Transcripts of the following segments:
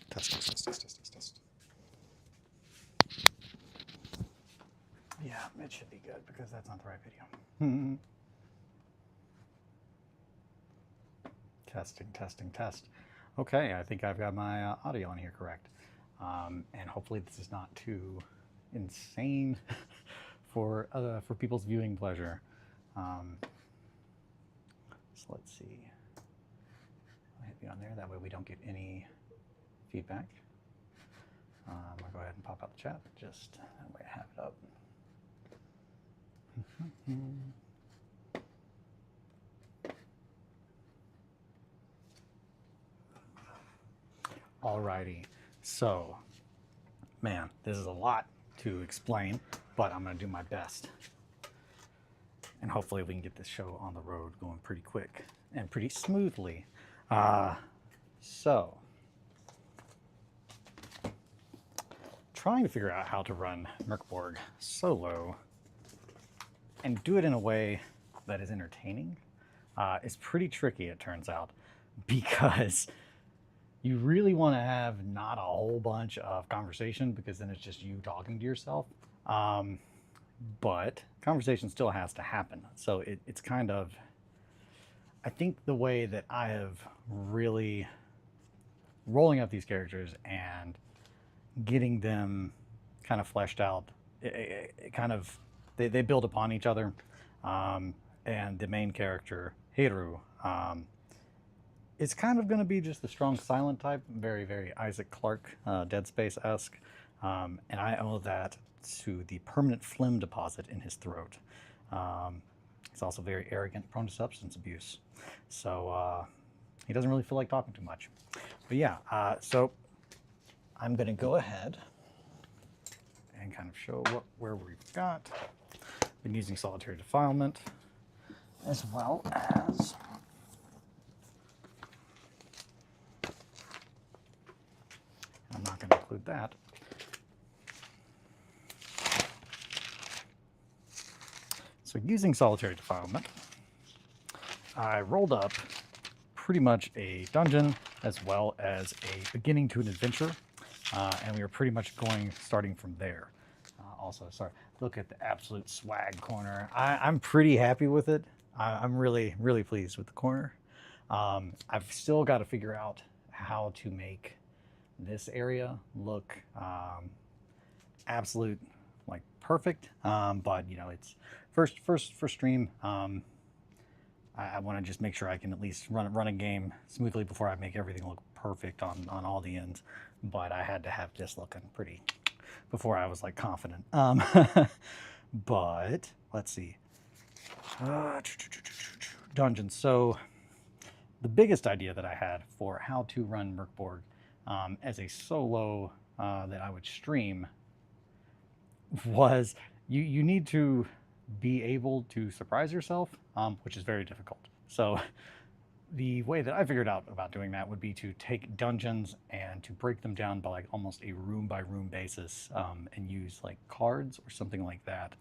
Test, test, test, test, test, test, test. Yeah, it should be good because that's not the right video. Testing, testing, test. Okay, I think I've got my audio on here correct. And hopefully this is not too insane for people's viewing pleasure. So let's see. I'll hit you on there. That way we don't get any feedback. I'll go ahead and pop out the chat. Just that way I have it up. Alrighty, so, man, this is a lot to explain, but I'm going to do my best. And hopefully we can get this show on the road going pretty quick and pretty smoothly. So, trying to figure out how to run Merkborg solo and do it in a way that is entertaining is pretty tricky, it turns out, because you really want to have not a whole bunch of conversation because then it's just you talking to yourself. But conversation still has to happen. So it's kind of, I think the way that I have really rolling up these characters and getting them kind of fleshed out, it kind of, they build upon each other. And the main character, Heiru, it's kind of going to be just the strong silent type, very, very Isaac Clarke, Dead Space-esque. And I owe that to the permanent phlegm deposit in his throat. He's also very arrogant, prone to substance abuse. So he doesn't really feel like talking too much. But yeah, so I'm going to go ahead and kind of show where we've got. Been using solitary defilement as well as I'm not going to include that. So using solitary defilement, I rolled up pretty much a dungeon as well as a beginning to an adventure, and we were pretty much starting from there. Also, sorry, look at the absolute swag corner. I'm pretty happy with it. I'm really, really pleased with the corner. I've still got to figure out how to make this area look absolute, like perfect. But you know, it's first stream. I want to just make sure I can at least run a game smoothly before I make everything look perfect on all the ends. But I had to have this looking pretty before I was like confident. But let's see. Dungeons. So the biggest idea that I had for how to run Merkborg as a solo that I would stream was you need to be able to surprise yourself, which is very difficult. So the way that I figured out about doing that would be to take dungeons and to break them down by like almost a room by room basis, and use like cards or something like that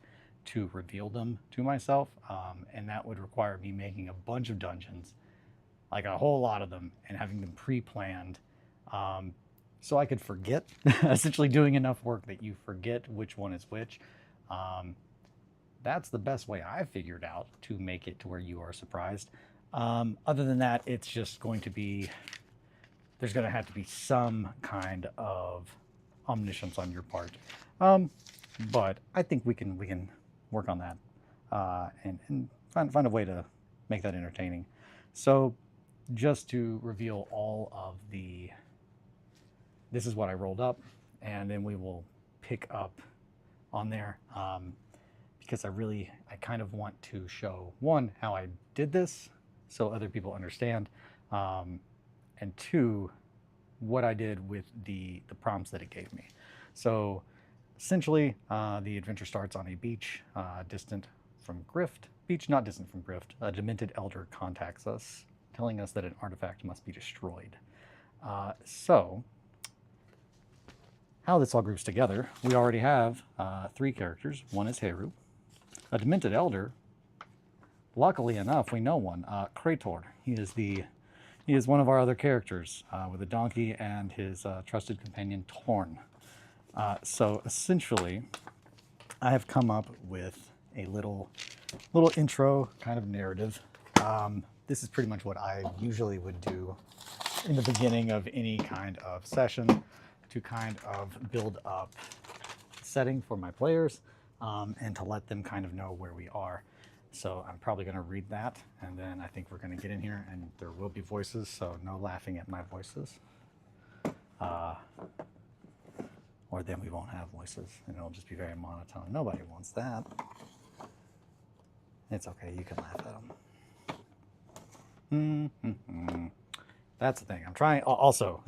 to reveal them to myself. And that would require me making a bunch of dungeons, like a whole lot of them, and having them pre-planned, so I could forget, essentially doing enough work that you forget which one is which. That's the best way I figured out to make it to where you are surprised. Other than that, it's just going to be, there's going to have to be some kind of omniscience on your part. But I think we can work on that, and find a way to make that entertaining. So just to reveal all of this is what I rolled up, and then we will pick up on there, because I kind of want to show, one, how I did this so other people understand, and two, what I did with the prompts that it gave me. So essentially, the adventure starts on a beach, distant from Grift. Beach not distant from Grift. A demented elder contacts us, telling us that an artifact must be destroyed. So how this all groups together, we already have 3 characters. One is Heiru. A demented elder, luckily enough, we know one, Krator. He is the He is one of our other characters with a donkey and his trusted companion Torn. So essentially, I have come up with a little intro kind of narrative. This is pretty much what I usually would do in the beginning of any kind of session to kind of build up setting for my players and to let them kind of know where we are. So I'm probably going to read that, and then I think we're going to get in here, and there will be voices, so no laughing at my voices. Or then we won't have voices, and it'll just be very monotone. Nobody wants that. It's okay, you can laugh at them. That's the thing. I'm trying, also,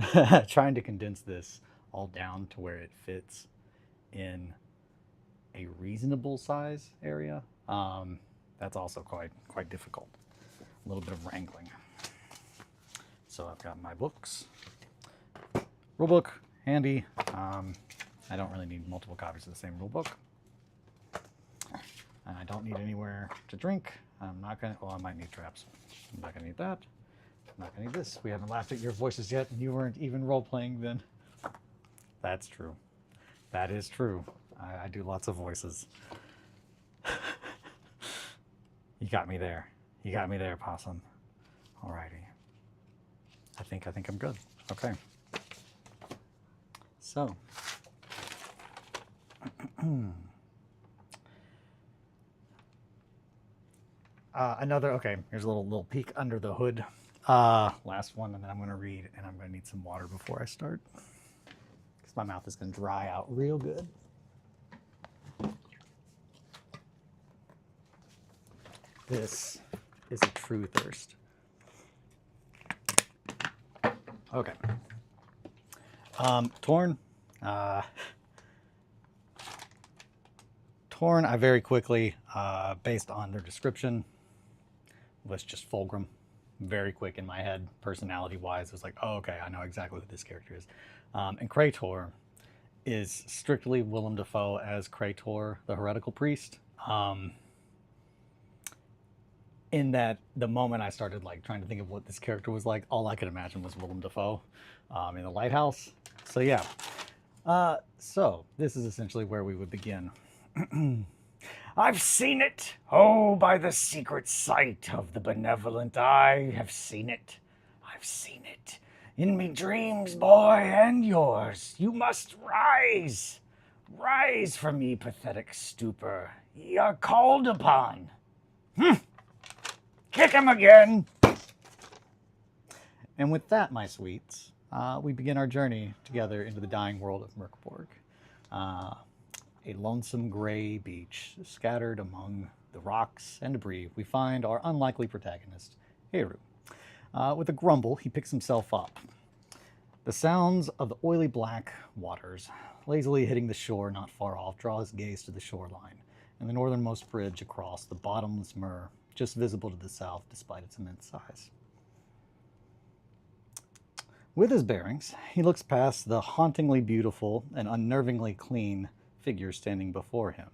trying to condense this all down to where it fits in a reasonable size area. That's also quite difficult. A little bit of wrangling. So I've got my books. Rulebook, handy. I don't really need multiple copies of the same rulebook. And I don't need anywhere to drink. I'm not gonna, well, I might need traps. I'm not gonna need that. I'm not gonna need this. We haven't laughed at your voices yet, and you weren't even role-playing then. That's true. That is true. I do lots of voices. You got me there. You got me there, Possum. Alrighty. I think I'm good. Okay. So. Okay, here's a little peek under the hood. Last one, and then I'm going to read, and I'm going to need some water before I start, because my mouth is going to dry out real good. This is a true thirst. Okay. Torn. Torn, I very quickly, based on their description, was just Fulgrim. Very quick in my head, personality-wise. It was like, oh, okay, I know exactly what this character is. And Krator is strictly Willem Dafoe as Krator, the heretical priest. In that, the moment I started like trying to think of what this character was like, all I could imagine was Willem Dafoe in the lighthouse. So yeah. So this is essentially where we would begin. I've seen it. Oh, by the secret sight of the benevolent eye, have seen it. I've seen it. In me dreams, boy, and yours. You must rise. Rise from ye pathetic stupor. Ye are called upon. Kick him again. And with that, my sweets, we begin our journey together into the dying world of Mirkborg. A lonesome gray beach scattered among the rocks and debris, we find our unlikely protagonist, Heru. With a grumble, he picks himself up. The sounds of the oily black waters lazily hitting the shore not far off draw his gaze to the shoreline and the northernmost bridge across the bottomless Mur, just visible to the south despite its immense size. With his bearings, he looks past the hauntingly beautiful and unnervingly clean figure standing before him,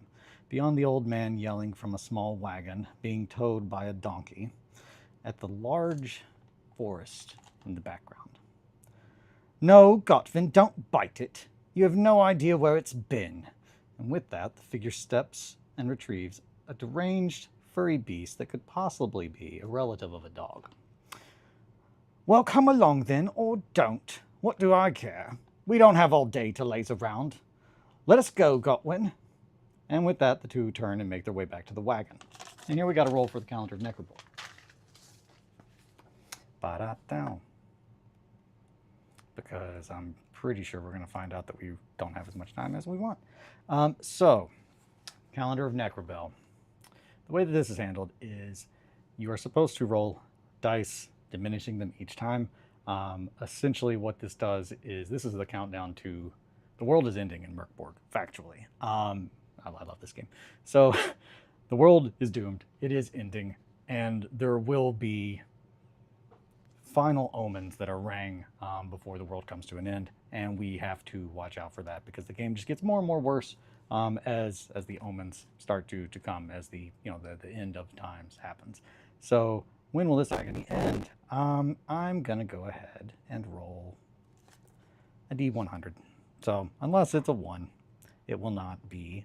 beyond the old man yelling from a small wagon being towed by a donkey, at the large forest in the background. No, Gotvin, don't bite it. You have no idea where it's been. And with that, the figure steps and retrieves a deranged, furry beast that could possibly be a relative of a dog. Well, come along then, or don't. What do I care? We don't have all day to laze around. Let us go, Gotwin. And with that, the two turn and make their way back to the wagon. And here we got a roll for the calendar of Necroborg. Ba-da-down. Because I'm pretty sure we're going to find out that we don't have as much time as we want. So, calendar of Necrobell. The way that this is handled is you are supposed to roll dice, diminishing them each time. Essentially what this does is, this is the countdown to the world is ending in Mirkborg, factually. I love this game. So the world is doomed. It is ending. And there will be final omens that are rang before the world comes to an end. And we have to watch out for that because the game just gets more and more worse as the omens start to come, as the end of times happens. So when will this agony end? I'm going to go ahead and roll a D100. So unless it's a 1, it will not be.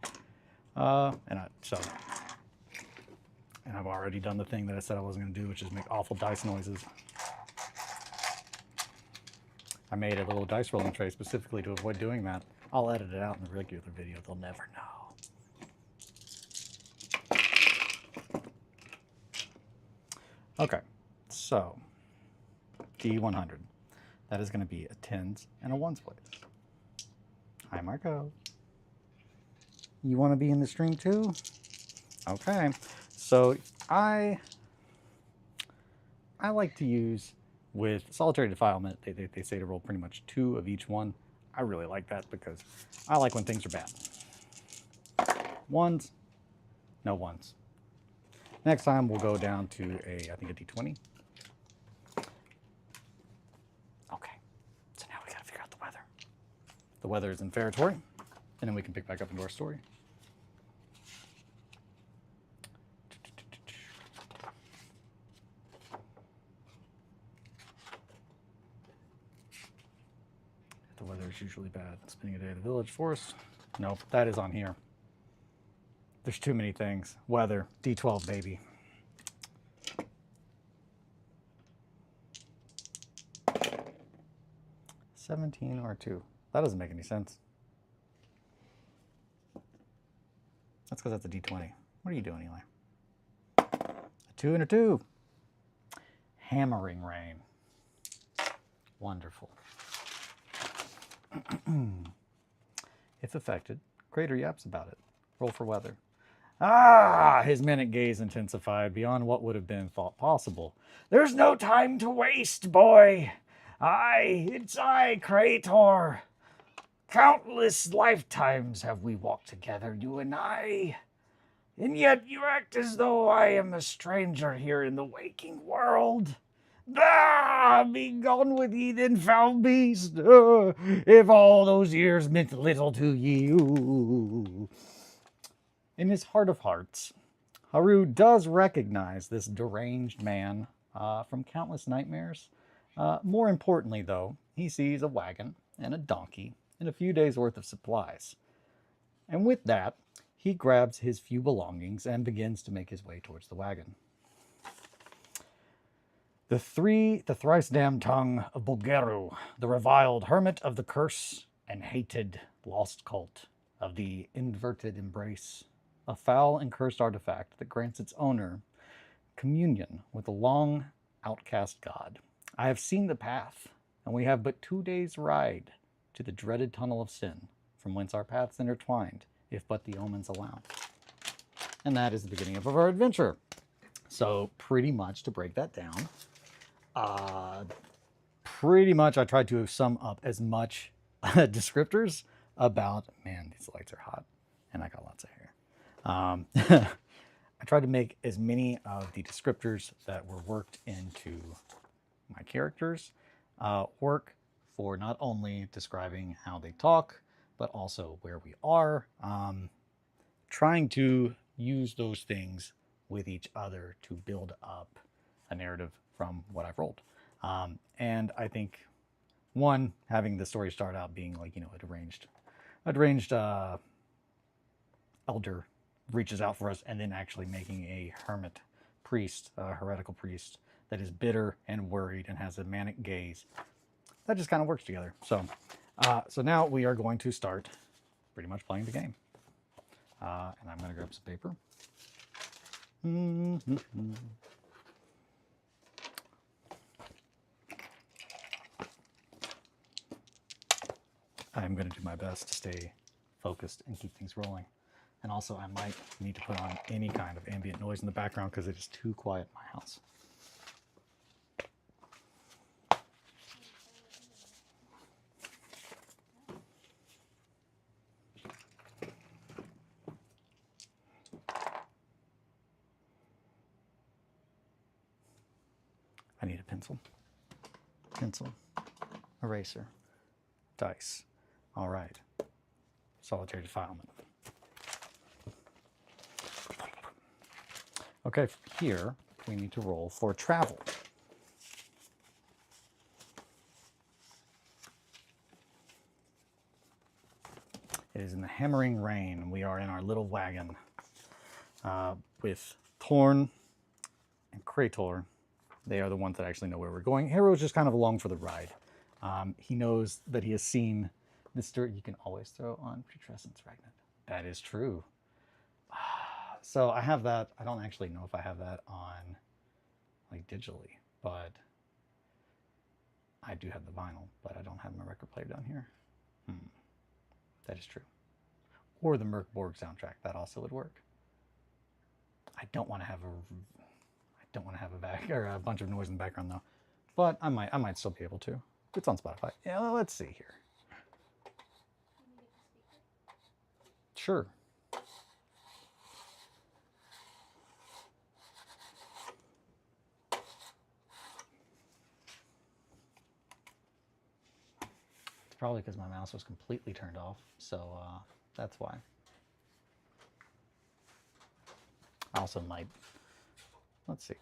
And I've already done the thing that I said I wasn't going to do, which is make awful dice noises. I made a little dice rolling tray specifically to avoid doing that. I'll edit it out in the regular video. They'll never know. Okay, so D100. That is going to be a 10s and a 1s place. Hi, Marco. You want to be in the stream too? Okay, so I like to use, with solitary defilement, they say to roll pretty much 2 of each one. I really like that because I like when things are bad. 1s, no 1s. Next time we'll go down to I think a D20. Okay, so now we gotta figure out the weather. The weather is in Territory, and then we can pick back up into our story. The weather is usually bad. Spending a day at the village forest. Nope, that is on here. There's too many things. Weather, D12, baby. $17 or 2. That doesn't make any sense. That's because that's a D20. What are you doing, Eli? A 2 and a 2. Hammering rain. Wonderful. If affected, Crater yaps about it. Roll for weather. Ah! His minute gaze intensified beyond what would have been thought possible. There's no time to waste, boy. It's I, Crater. Countless lifetimes have we walked together, you and I. And yet you act as though I am a stranger here in the waking world. Ah, be gone with ye, then foul beast, if all those years meant little to you. In his heart of hearts, Haru does recognize this deranged man from countless nightmares. More importantly, though, he sees a wagon and a donkey and a few days' worth of supplies. And with that, he grabs his few belongings and begins to make his way towards the wagon. The thrice damned tongue of Bulgaru, the reviled hermit of the curse and hated lost cult of the inverted embrace, a foul and cursed artifact that grants its owner communion with a long outcast god. I have seen the path, and we have but 2 days' ride to the dreaded tunnel of sin, from whence our paths intertwined, if but the omens allow. And that is the beginning of our adventure. So pretty much to break that down, pretty much I tried to sum up as much descriptors about, man, these lights are hot, and I got lots of hair. I tried to make as many of the descriptors that were worked into my characters work for not only describing how they talk, but also where we are, trying to use those things with each other to build up a narrative from what I've rolled. And I think, one, having the story start out being like, a deranged elder reaches out for us, and then actually making a hermit priest, a heretical priest, that is bitter and worried and has a manic gaze. That just kind of works together. So now we are going to start pretty much playing the game. And I'm going to grab some paper. I'm going to do my best to stay focused and keep things rolling. And also I might need to put on any kind of ambient noise in the background because it is too quiet in my house. I need a pencil, eraser, dice. All right, solitary defilement. Okay, here we need to roll for travel. It is in the hammering rain. We are in our little wagon with Torn and Krator. They are the ones that actually know where we're going. Hero's just kind of along for the ride. He knows that he has seen this dirt. You can always throw on putrescence fragment. That is true. So I have that. I don't actually know if I have that on like digitally, but I do have the vinyl, but I don't have my record player down here. That is true. Or the Merkborg soundtrack, that also would work. I don't want to have a bunch of noise in the background though, but I might still be able to. It's on Spotify. Yeah, well, let's see here. Sure. It's probably because my mouse was completely turned off, so that's why. I also might, let's see.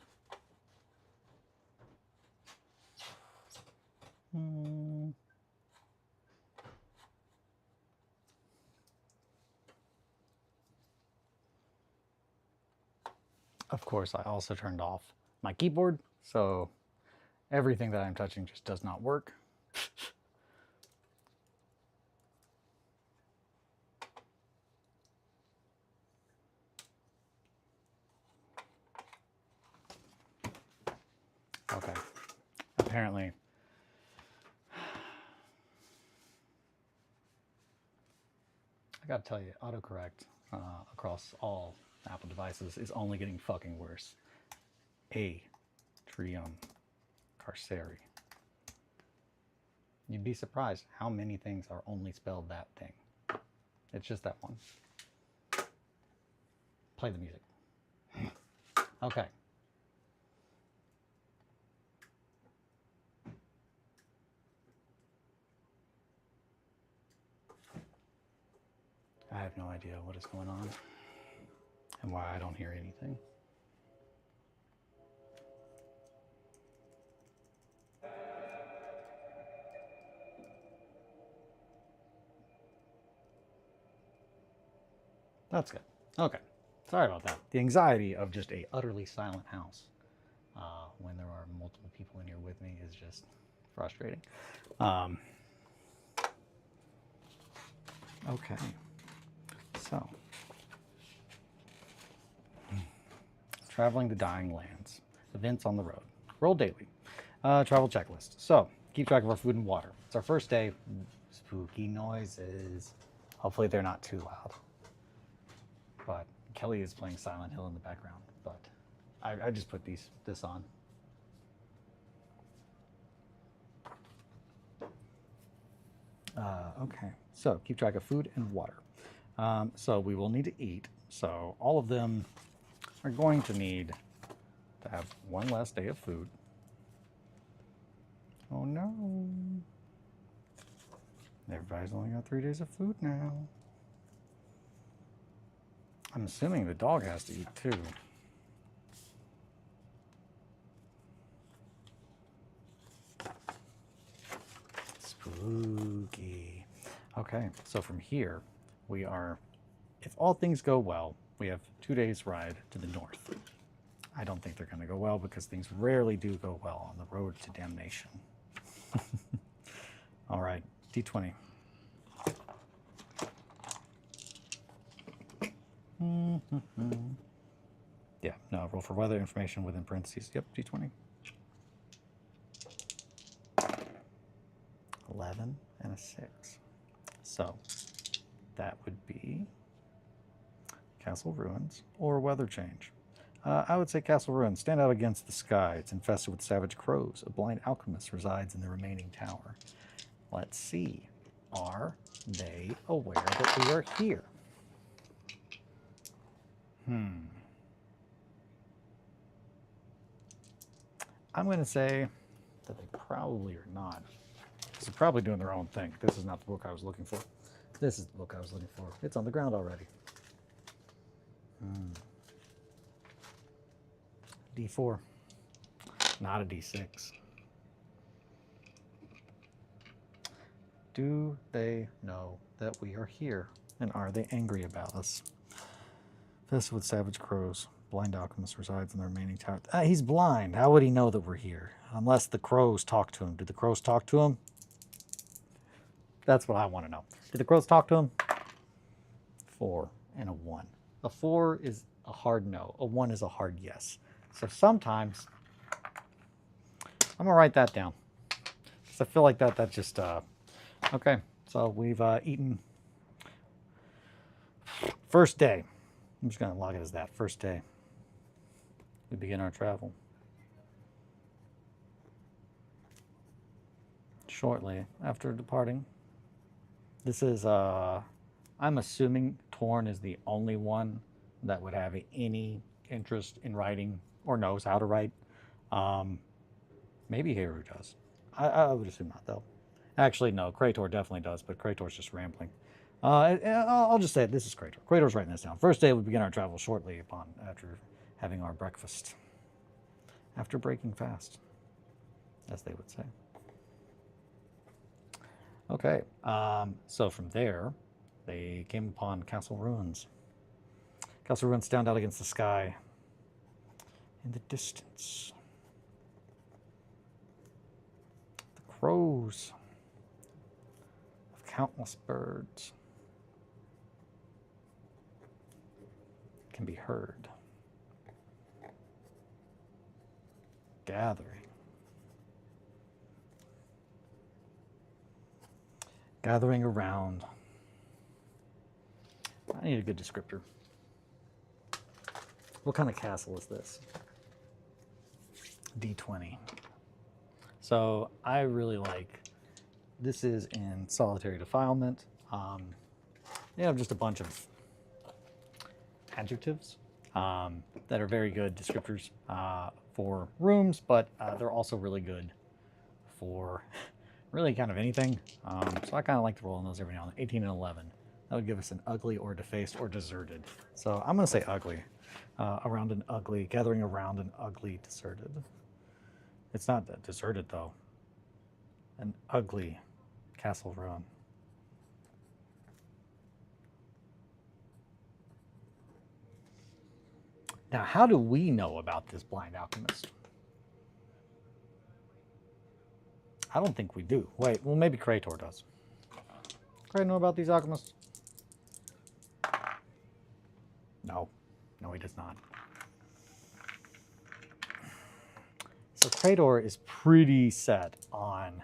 Of course, I also turned off my keyboard, so everything that I'm touching just does not work. Okay, apparently. I gotta tell you, autocorrect across all Apple devices is only getting fucking worse. Trium Carceri. You'd be surprised how many things are only spelled that thing. It's just that one. Play the music. Okay. I have no idea what is going on and why I don't hear anything. That's good. Okay. Sorry about that. The anxiety of just a utterly silent house when there are multiple people in here with me is just frustrating. Okay. So, traveling to dying lands. Events on the road. Roll daily. Travel checklist. So, keep track of our food and water. It's our first day. Spooky noises. Hopefully they're not too loud. But Kelly is playing Silent Hill in the background. But I just put this on. Okay, so keep track of food and water. So we will need to eat. So all of them are going to need to have one less day of food. Oh no. Everybody's only got 3 days of food now. I'm assuming the dog has to eat too. Spooky. Okay, so from here, we are, if all things go well, we have 2 days ride to the north. I don't think they're going to go well because things rarely do go well on the road to damnation. All right, D20. Yeah, no, roll for weather information within parentheses. Yep, D20. 11 and a 6. So that would be Castle Ruins or weather change. I would say Castle Ruins. Stand out against the sky. It's infested with savage crows. A blind alchemist resides in the remaining tower. Let's see. Are they aware that we are here? I'm going to say that they probably are not. They're probably doing their own thing. This is not the book I was looking for. This is the book I was looking for. It's on the ground already. D4. Not a D6. Do they know that we are here? And are they angry about us? Festive with savage crows. Blind alchemist resides in the remaining tower. He's blind. How would he know that we're here? Unless the crows talk to him. Did the crows talk to him? That's what I want to know. Did the crows talk to him? 4 and a 1. A 4 is a hard no. A 1 is a hard yes. So sometimes I'm going to write that down. Because I feel like that just... Okay, so we've eaten. First day. I'm just going to log it as that. First day. We begin our travel. Shortly after departing. This is, I'm assuming Torn is the only one that would have any interest in writing or knows how to write. Maybe Haru does. I would assume not, though. Actually, no, Krator definitely does, but Krator's just rambling. I'll just say it. This is Krator. Krator's writing this down. First day, we begin our travel shortly after having our breakfast. After breaking fast, as they would say. Okay, so from there, they came upon Castle Ruins. Castle Ruins stand out against the sky in the distance. The crows of countless birds can be heard, gathering around. I need a good descriptor. What kind of castle is this? D20. So I really like, this is in Solitary Defilement. They have just a bunch of adjectives that are very good descriptors for rooms, but they're also really good for really kind of anything. So I kind of like to roll on those every now and then. 18 and 11. That would give us an ugly or defaced or deserted. So I'm going to say ugly. Around an ugly, gathering around an ugly deserted. It's not that deserted though. An ugly castle ruin. Now, how do we know about this blind alchemist? I don't think we do. Wait, well, maybe Krator does. Krator know about these alchemists? No. No, he does not. So Krator is pretty set on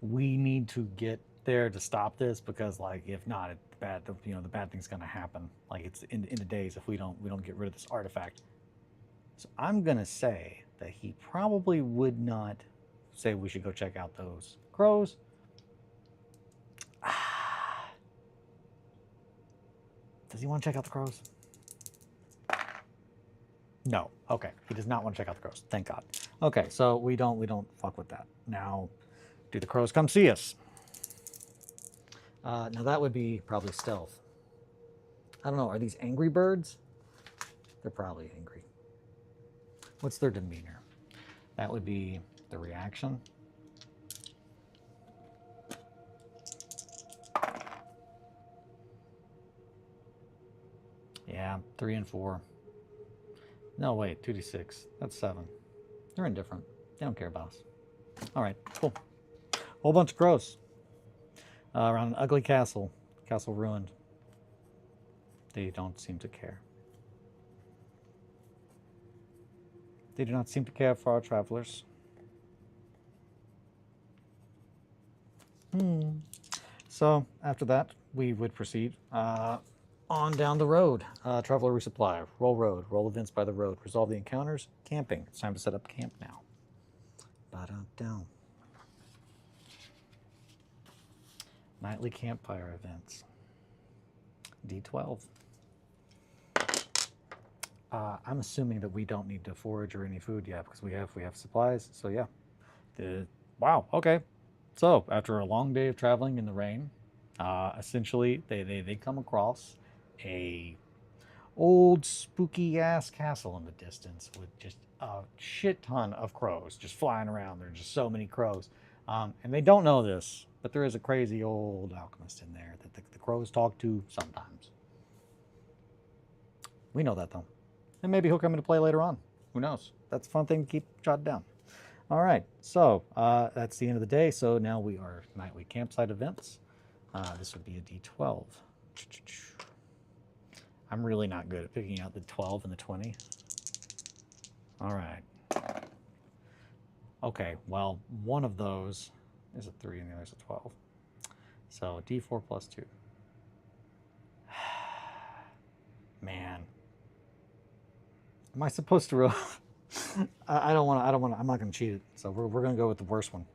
we need to get there to stop this because, like, if not, the bad thing's gonna happen. Like, it's in the days if we don't get rid of this artifact. So I'm gonna say that he probably would not say we should go check out those crows. Does he want to check out the crows? No. Okay. He does not want to check out the crows. Thank God. Okay, so we don't fuck with that. Now, do the crows come see us? Now that would be probably stealth. I don't know. Are these angry birds? They're probably angry. What's their demeanor? That would be the reaction. Yeah, 3 and 4. No, wait, 2d6. That's 7. They're indifferent. They don't care about us. All right, cool. Whole bunch of crows around an ugly castle. Castle ruined. They don't seem to care. They do not seem to care for our travelers. So after that, we would proceed on down the road. Traveler resupply. Roll road. Roll events by the road. Resolve the encounters. Camping. It's time to set up camp now. Ba-dum-dum. Nightly campfire events. D12. I'm assuming that we don't need to forage or any food yet because we have supplies. So yeah. Wow. Okay. So after a long day of traveling in the rain, essentially they come across a old spooky ass castle in the distance with just a shit ton of crows just flying around. There's just so many crows. And they don't know this, but there is a crazy old alchemist in there that the crows talk to sometimes. We know that though. And maybe he'll come into play later on. Who knows? That's a fun thing to keep jotted down. All right, so that's the end of the day. So now we are nightly campsite events. This would be a D12. I'm really not good at picking out the 12 and the 20. All right. Okay, well, one of those is a 3 and the other is a 12. So D4 plus 2. Man. Am I supposed to roll? I don't want to, I'm not going to cheat it. So we're going to go with the worst one.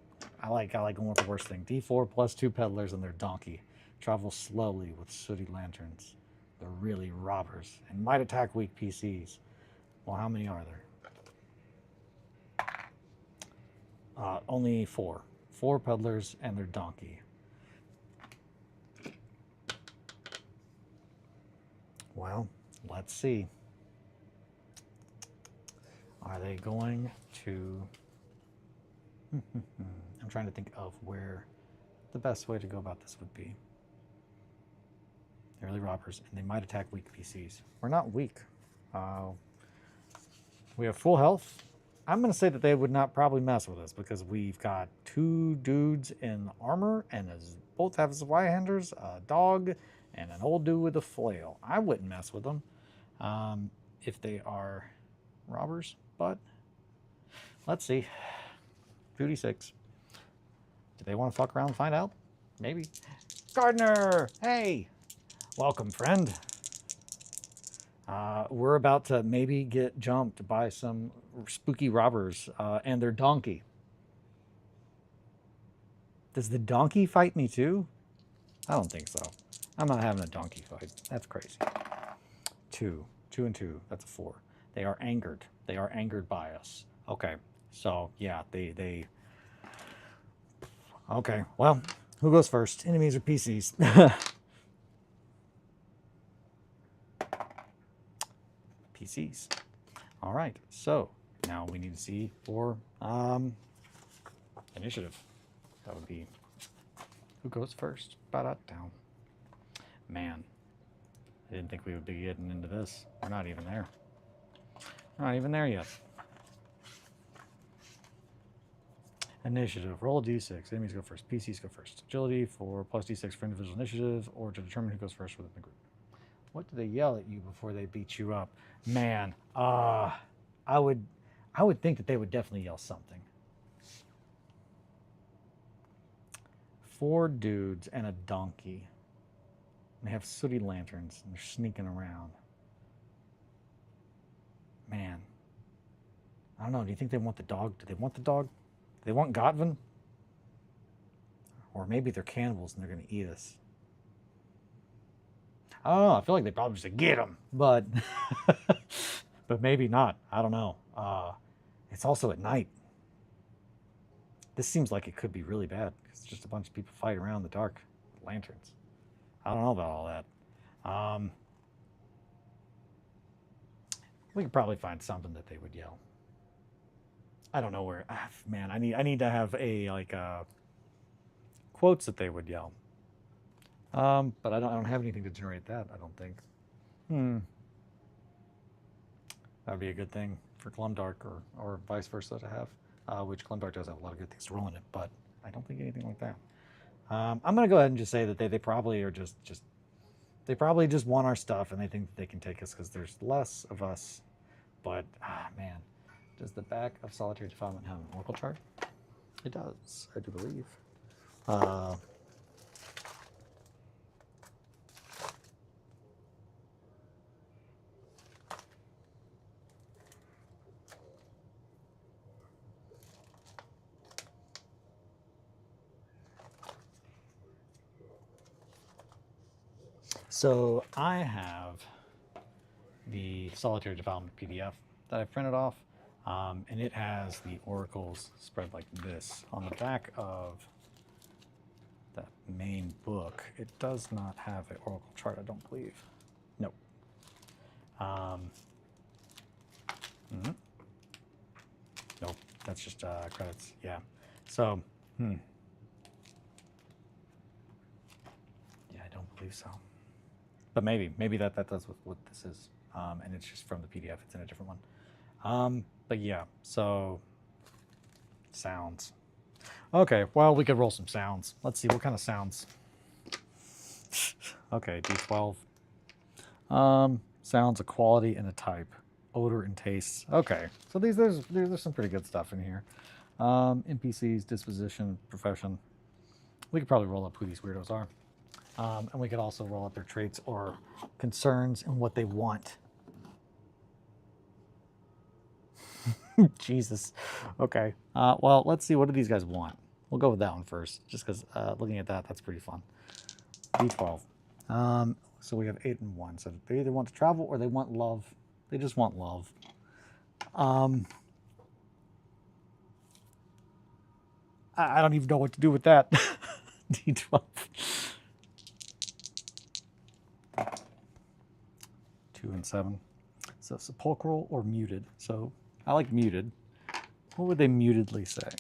I like going with the worst thing. D4 plus 2 peddlers and their donkey. Travel slowly with sooty lanterns. They're really robbers and might attack weak PCs. Well, how many are there? Only 4. 4 peddlers and their donkey. Well, let's see. Are they going to... I'm trying to think of where the best way to go about this would be. They're really robbers, and they might attack weak PCs. We're not weak. We have full health. I'm going to say that they would not probably mess with us because we've got 2 dudes in armor, and both have Zweihanders, a dog, and an old dude with a flail. I wouldn't mess with them if they are robbers, but let's see. 2d6. Do they want to fuck around and find out? Maybe. Gardener! Hey! Welcome, friend. We're about to maybe get jumped by some spooky robbers and their donkey. Does the donkey fight me too? I don't think so. I'm not having a donkey fight. That's crazy. 2. 2 and 2. That's a 4. They are angered. They are angered by us. Okay. So, yeah, they... Okay, well, who goes first? Enemies or PCs? PCs. All right, so now we need to see for initiative. That would be who goes first. Down. Man, I didn't think we would be getting into this. We're not even there. We're not even there yet. Initiative. Roll a d6. Enemies go first. PCs go first. Agility for plus d6 for individual initiative or to determine who goes first within the group. What do they yell at you before they beat you up? Man, I would think that they would definitely yell something. 4 dudes and a donkey. They have sooty lanterns and they're sneaking around. Man, I don't know. Do you think they want the dog? Do they want the dog? Do they want Godwin? Or maybe they're cannibals and they're going to eat us. I don't know. I feel like they probably just get him, but but maybe not. I don't know. It's also at night. This seems like it could be really bad. It's just a bunch of people fighting around in the dark with lanterns. I don't know about all that. We could probably find something that they would yell. I don't know where. Man, I need to have quotes that they would yell. But I don't have anything to generate that, I don't think. That would be a good thing for Glumdark or vice versa to have, which Glumdark does have a lot of good things to roll in it, but I don't think anything like that. I'm going to go ahead and just say that they probably are they probably just want our stuff and they think that they can take us because there's less of us. But, man, does the back of Solitary Defilement have an Oracle chart? It does, I do believe. So I have the Solitary Defilement PDF that I printed off, and it has the oracles spread like this on the back of that main book. It does not have an oracle chart, I don't believe. Nope. Um, Nope, that's just credits. Yeah. So, yeah, I don't believe so. But maybe that's what this is, and it's just from the PDF. It's in a different one. But yeah. So, sounds. Okay. Well, we could roll some sounds. Let's see what kind of sounds. Okay, D12. Sounds, a quality, and a type. Odor and tastes. Okay, so there's some pretty good stuff in here. NPCs, disposition, profession. We could probably roll up who these weirdos are. And we could also roll up their traits or concerns and what they want. Jesus. Okay. Well, let's see. What do these guys want? We'll go with that one first, just because looking at that, that's pretty fun. D12. So we have 8 and 1. So they either want to travel or they want love. They just want love. I don't even know what to do with that. D12. 2 and 7. So sepulchral or muted. So I like muted. What would they mutedly say?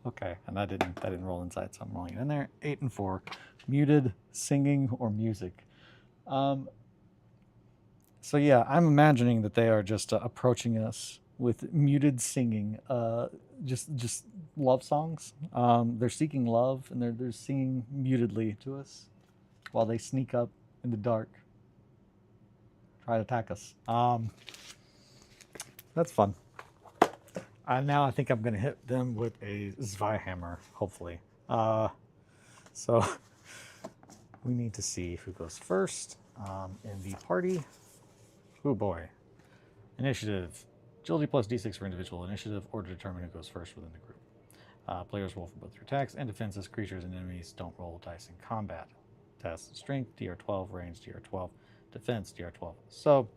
Okay, and that didn't roll inside, so I'm rolling it in there. 8 and 4. Muted, singing, or music. So yeah, I'm imagining that they are just approaching us with muted singing, just love songs. They're seeking love, and they're singing mutedly to us while they sneak up in the dark, try to attack us. That's fun. Now I think I'm going to hit them with a Zweihammer, hopefully. So we need to see who goes first in the party. Oh boy. Initiative. Agility plus d6 for individual initiative, or to determine who goes first within the group. Players roll for both their attacks and defenses. Creatures and enemies don't roll dice in combat. Test. Strength, DR12. Range, DR12. Defense, DR12. So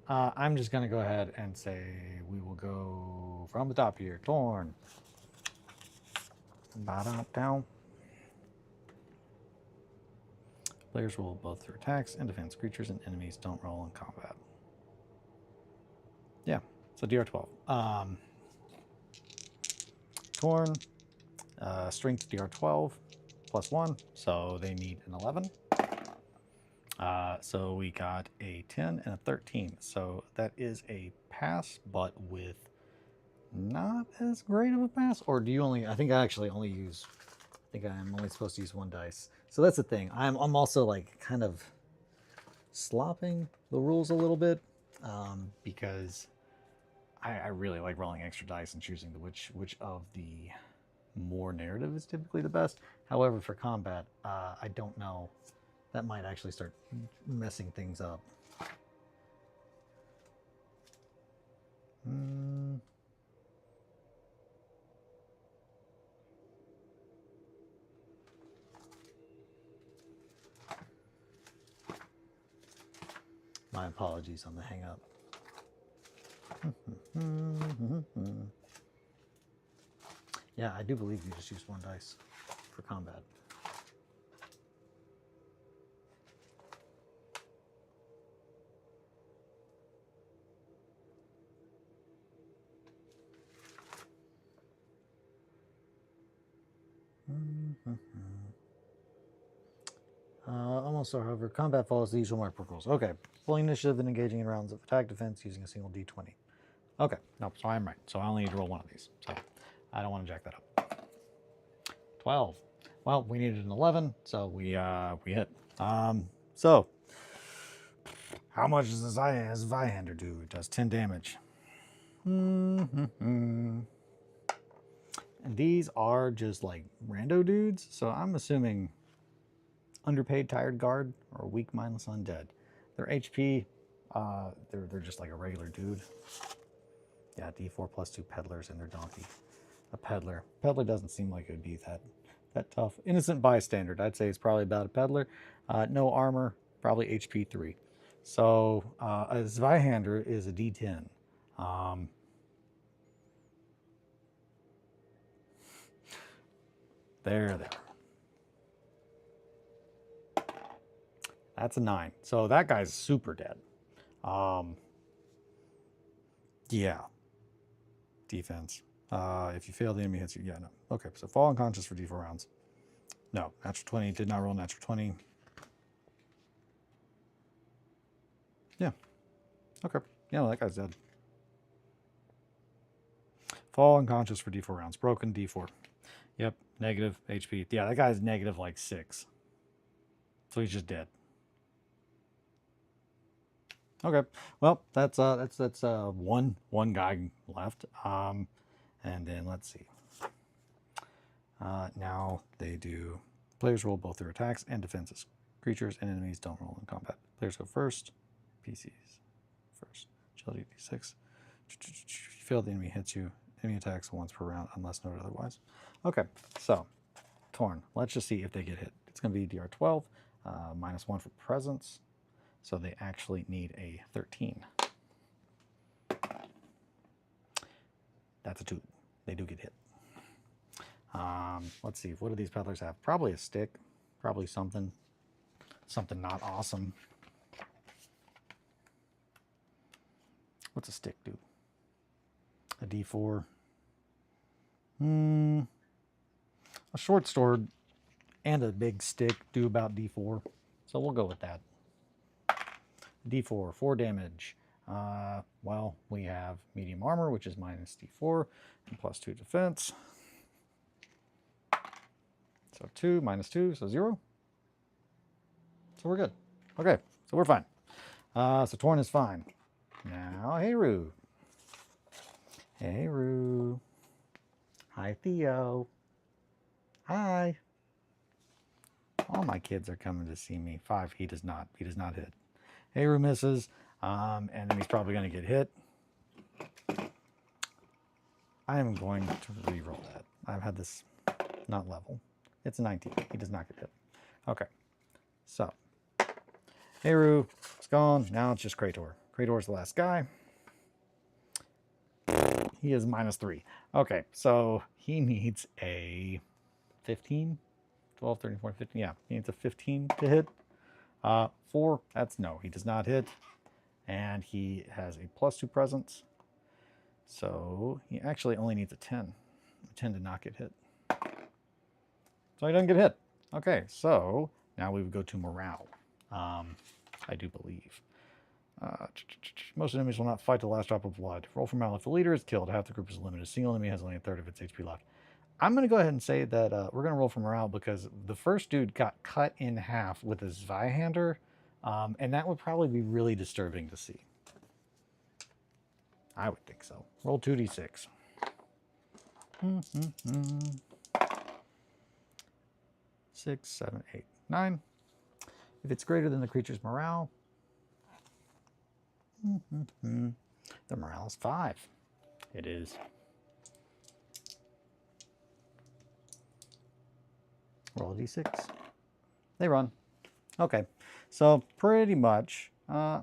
I'm just going to go ahead and say we will go from the top here. Torn. Down. Players roll both their attacks and defense. Creatures and enemies don't roll in combat. Yeah, so DR12. Torn. Strength DR12 plus 1, so they need an 11. So we got a 10 and a 13. So that is a pass, but with not as great of a pass. Or do you only, I think I actually only use, I think I'm only supposed to use 1 dice. So that's the thing. I'm also like kind of slopping the rules a little bit because I really like rolling extra dice and choosing which of the more narrative is typically the best. However, for combat, I don't know. That might actually start messing things up. My apologies on the hang up. Yeah, I do believe you just use 1 dice for combat. Almost, however, combat follows the usual mark rules. Okay, full initiative and engaging in rounds of attack defense using a single d20. Okay, nope, so I'm right. So I only need to roll 1 of these. So I don't want to jack that up. 12. Well, we needed an 11, so we hit. So how much does this Zweihander do? It does 10 damage. And these are just like rando dudes, so I'm assuming underpaid tired guard or weak mindless undead. Their HP, they're just like a regular dude. Yeah, D4 plus 2 peddlers and their donkey. A peddler. Peddler doesn't seem like it would be that tough. Innocent bystander, I'd say it's probably about a peddler. No armor, probably HP 3. So a Zweihander is a D10. There. That's a 9. So that guy's super dead. Yeah. Defense. If you fail, the enemy hits you. Yeah, no. Okay, so fall unconscious for D4 rounds. No, natural 20. Did not roll natural 20. Yeah. Okay. Yeah, no, that guy's dead. Fall unconscious for D4 rounds. Broken D4. Yep. Negative HP. Yeah, that guy's negative like 6. So he's just dead. Okay. Well, that's one guy left. And then let's see. Now they do. Players roll both their attacks and defenses. Creatures and enemies don't roll in combat. Players go first. PCs first. Agility D6. Fail, the enemy hits you. Enemy attacks once per round unless noted otherwise. Okay, so Torn. Let's just see if they get hit. It's going to be DR12, -1 for presence. So they actually need a 13. That's a 2. They do get hit. Let's see. What do these peddlers have? Probably a stick. Probably something not awesome. What's a stick do? A D4. A short sword and a big stick do about D4. So we'll go with that. D4, 4 damage. Well, we have medium armor, which is -D4, and +2 defense. So 2 -2, so 0. So we're good. Okay, so we're fine. So Torn is fine. Now, hey, Roo. Hey, Roo. Hi, Theo. Hi. All my kids are coming to see me. 5, he does not hit. Hey, Roo misses. And then he's probably going to get hit. I am going to re-roll that. I've had this not level. It's a 19. He does not get hit. Okay. So, Heru, it's gone. Now it's just Krator. Krator's the last guy. He is -3. Okay, so he needs a 15, 12, 13, 14, 15. Yeah, he needs a 15 to hit. 4, that's no, he does not hit. And he has a +2 presence. So he actually only needs a 10. A 10 to not get hit. So he doesn't get hit. Okay, so now we would go to morale. I do believe. Most enemies will not fight to the last drop of blood. Roll for morale. If the leader is killed, half the group is eliminated. A single enemy has only a third of its HP left. I'm going to go ahead and say that we're going to roll for morale because the first dude got cut in half with his Zweihander, and that would probably be really disturbing to see. I would think so. Roll 2d6. 6, 7, 8, 9. If it's greater than the creature's morale, the morale is 5. It is. Roll a d6. They run. Okay, so pretty much, yeah,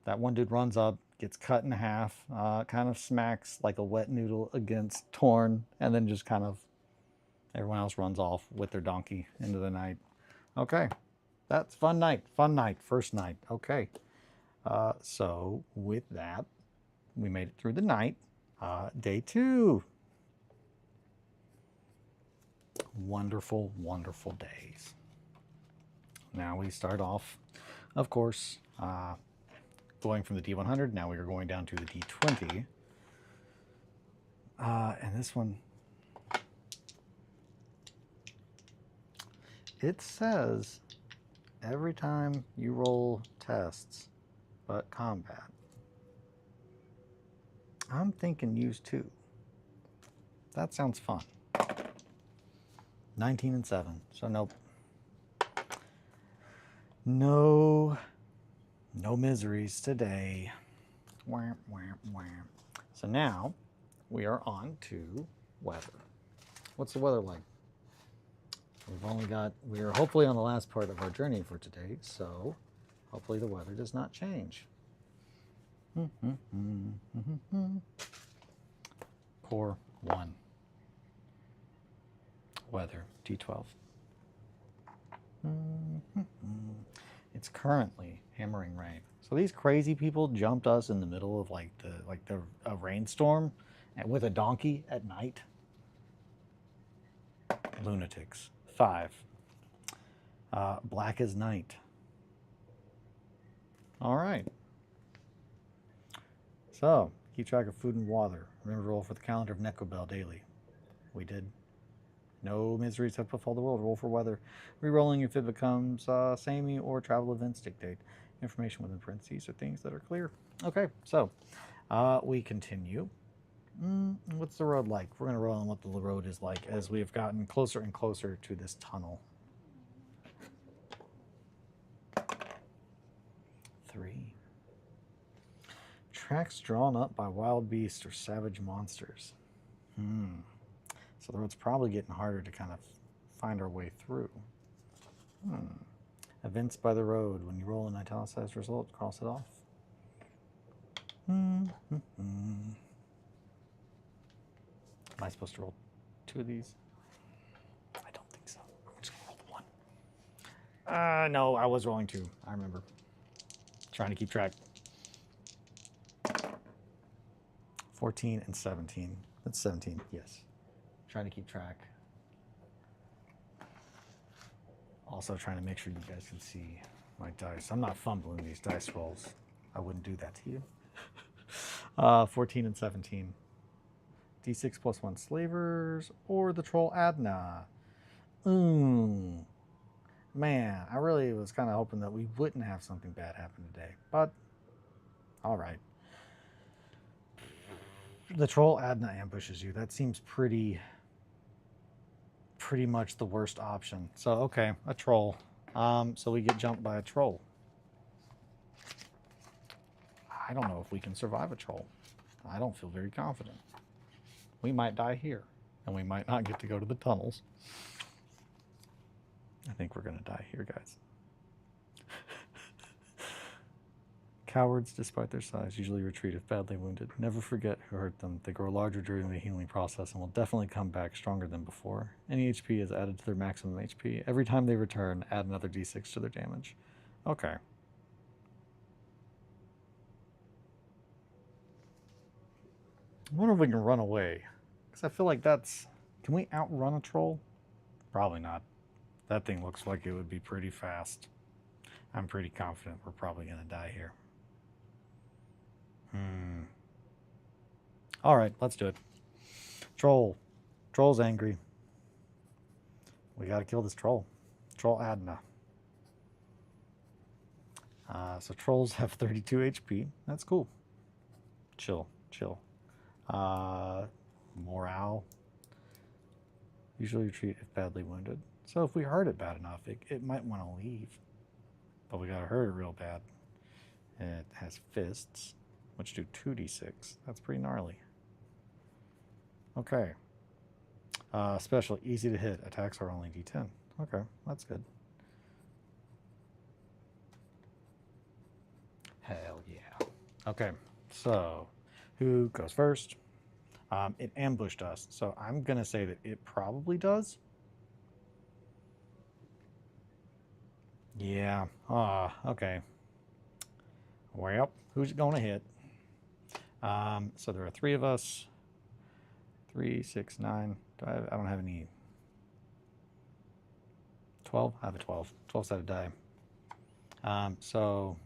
that one dude runs up, gets cut in half, kind of smacks like a wet noodle against Torn, and then just kind of everyone else runs off with their donkey into the night. Okay, that's fun night, first night. Okay, so with that, we made it through the night. Day 2. Wonderful, wonderful days. Now we start off, of course, going from the D100. Now we are going down to the D20. And this one, it says every time you roll tests but combat. I'm thinking use 2. That sounds fun. 19 and 7, so nope. No miseries today. Wham, wham, wham. So now we are on to weather. What's the weather like? We are hopefully on the last part of our journey for today, so hopefully the weather does not change. Core 1. Weather, D12. It's currently hammering rain. So these crazy people jumped us in the middle of a rainstorm with a donkey at night. Lunatics. 5. Black as night. All right. So, keep track of food and water. Remember to roll for the calendar of Necobel daily. We did. No miseries have befall the world. Roll for weather. Rerolling if it becomes samey or travel events dictate. Information within parentheses are things that are clear. Okay, so we continue. What's the road like? We're going to roll on what the road is like as we have gotten closer and closer to this tunnel. 3. Tracks drawn up by wild beasts or savage monsters. So the road's probably getting harder to kind of find our way through. Events by the road. When you roll an italicized result, cross it off. Am I supposed to roll 2 of these? I don't think so. I'm just going to roll the 1. No, I was rolling 2. I remember. Trying to keep track. 14 and 17. That's 17, yes. Trying to keep track. Also trying to make sure you guys can see my dice. I'm not fumbling these dice rolls. I wouldn't do that to you. 14 and 17. D6 plus 1 slavers or the troll Adna. Man, I really was kind of hoping that we wouldn't have something bad happen today. But, all right. The troll Adna ambushes you. That seems pretty much the worst option. So, okay, a troll. So we get jumped by a troll. I don't know if we can survive a troll. I don't feel very confident. We might die here, and we might not get to go to the tunnels. I think we're going to die here, guys. Cowards, despite their size, usually retreat if badly wounded. Never forget who hurt them. They grow larger during the healing process and will definitely come back stronger than before. Any HP is added to their maximum HP. Every time they return, add another d6 to their damage. Okay. I wonder if we can run away. Because I feel like that's... Can we outrun a troll? Probably not. That thing looks like it would be pretty fast. I'm pretty confident we're probably going to die here. All right, let's do it. Troll. Troll's angry. We got to kill this troll. Troll Adna. So trolls have 32 HP. That's cool. Chill. Morale. Usually retreat if badly wounded. So if we hurt it bad enough, it might want to leave. But we got to hurt it real bad. It has fists, which do 2d6. That's pretty gnarly. Okay. Special, easy to hit. Attacks are only d10. Okay, that's good. Hell yeah. Okay, so who goes first? It ambushed us, so I'm going to say that it probably does. Yeah. Okay. Well, who's it going to hit? So there are 3 of us. 3, 6, 9. I don't have any. 12? I have a 12. 12-sided die. So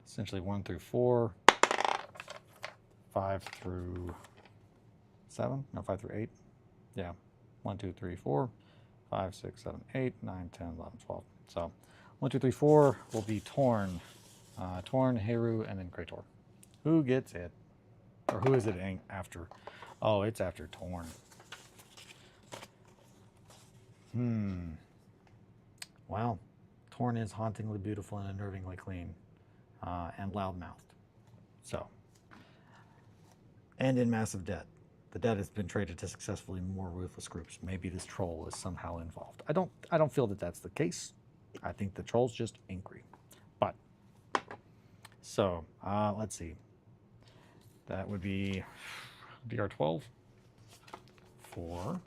essentially 1 through 4. 5 through 7. No, 5 through 8. Yeah. 1, 2, 3, 4. 5, 6, 7, 8, 9, 10, 11, 12. So 1, 2, 3, 4 will be Torn. Torn, Heru, and then Krator. Who gets it? Or who is it after? Oh, it's after Torn. Well, Torn is hauntingly beautiful and unnervingly clean. And loudmouthed. So. And in massive debt. The debt has been traded to successfully more ruthless groups. Maybe this troll is somehow involved. I don't feel that that's the case. I think the troll's just angry. But so let's see. That would be DR12. 4.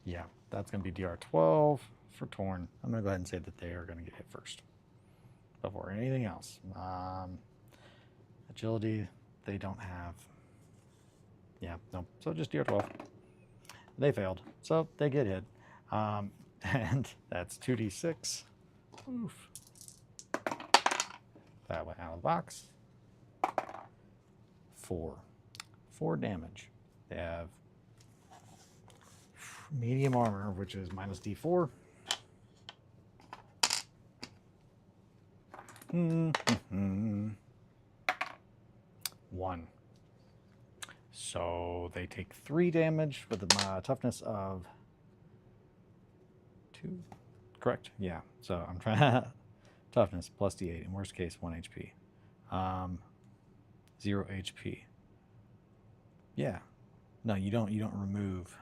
Yeah, that's going to be DR12 for Torn. I'm going to go ahead and say that they are going to get hit first before anything else. Agility, they don't have. Yeah, no. So just DR12. They failed, so they get hit. And that's 2d6. Oof. That went out of the box. 4 damage. They have medium armor, which is minus d4. Mm-hmm. 1. So they take 3 damage with a toughness of 2. Correct? Yeah. So I'm trying toughness plus d8. In worst case, 1 HP. 0 HP. Yeah. No, you don't remove.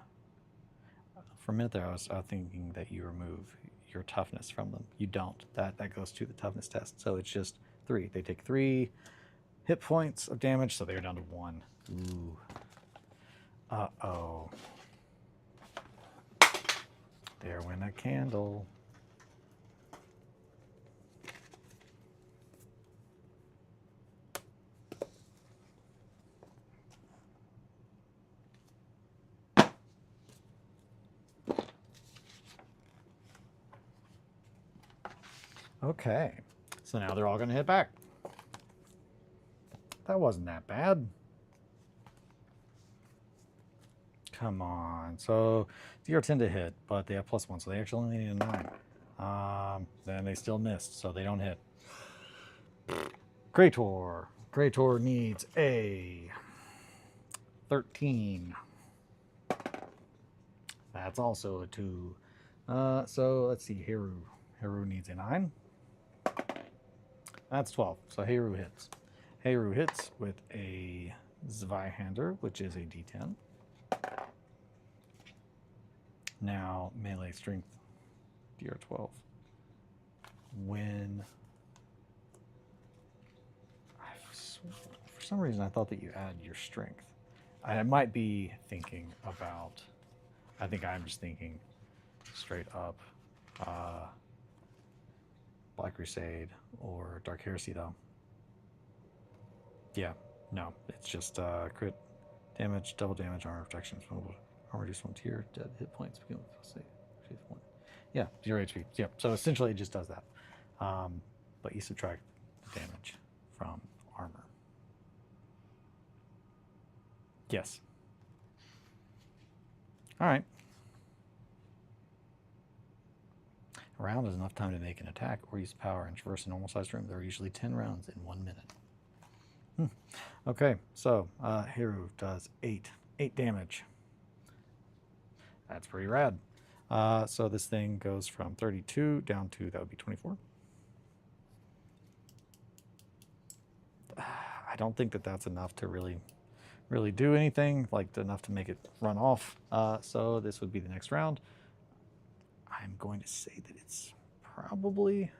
For a minute there, I was thinking that you remove your toughness from them. You don't. That goes to the toughness test. So it's just 3. They take 3 hit points of damage, so they're down to 1. Ooh. Uh-oh. There went a candle. Okay, so now they're all going to hit back. That wasn't that bad. Come on. So DR10 to hit, but they have +1, so they actually only need a 9. Then they still missed, so they don't hit. Krator. Krator needs a 13. That's also a 2. So let's see, Heru. Heru needs a 9. That's 12, so Heru hits. Heru hits with a Zweihander, which is a D10. Now, melee strength, DR12. When... For some reason, I thought that you add your strength. I might be thinking about... I think I'm just thinking straight up Black Crusade or Dark Heresy, though. Yeah, no, it's just crit damage, double damage, armor protection, armor reduce 1 tier, dead hit points begin with say 1. Yeah, 0 HP. Yeah, so essentially it just does that. But you subtract the damage from armor. Yes. All right. A round is enough time to make an attack or use power and traverse a normal sized room. There are usually 10 rounds in 1 minute. Okay, so Heru does 8 damage. That's pretty rad. So this thing goes from 32 down to, that would be 24. I don't think that that's enough to really do anything, like enough to make it run off. So this would be the next round. I'm going to say that it's probably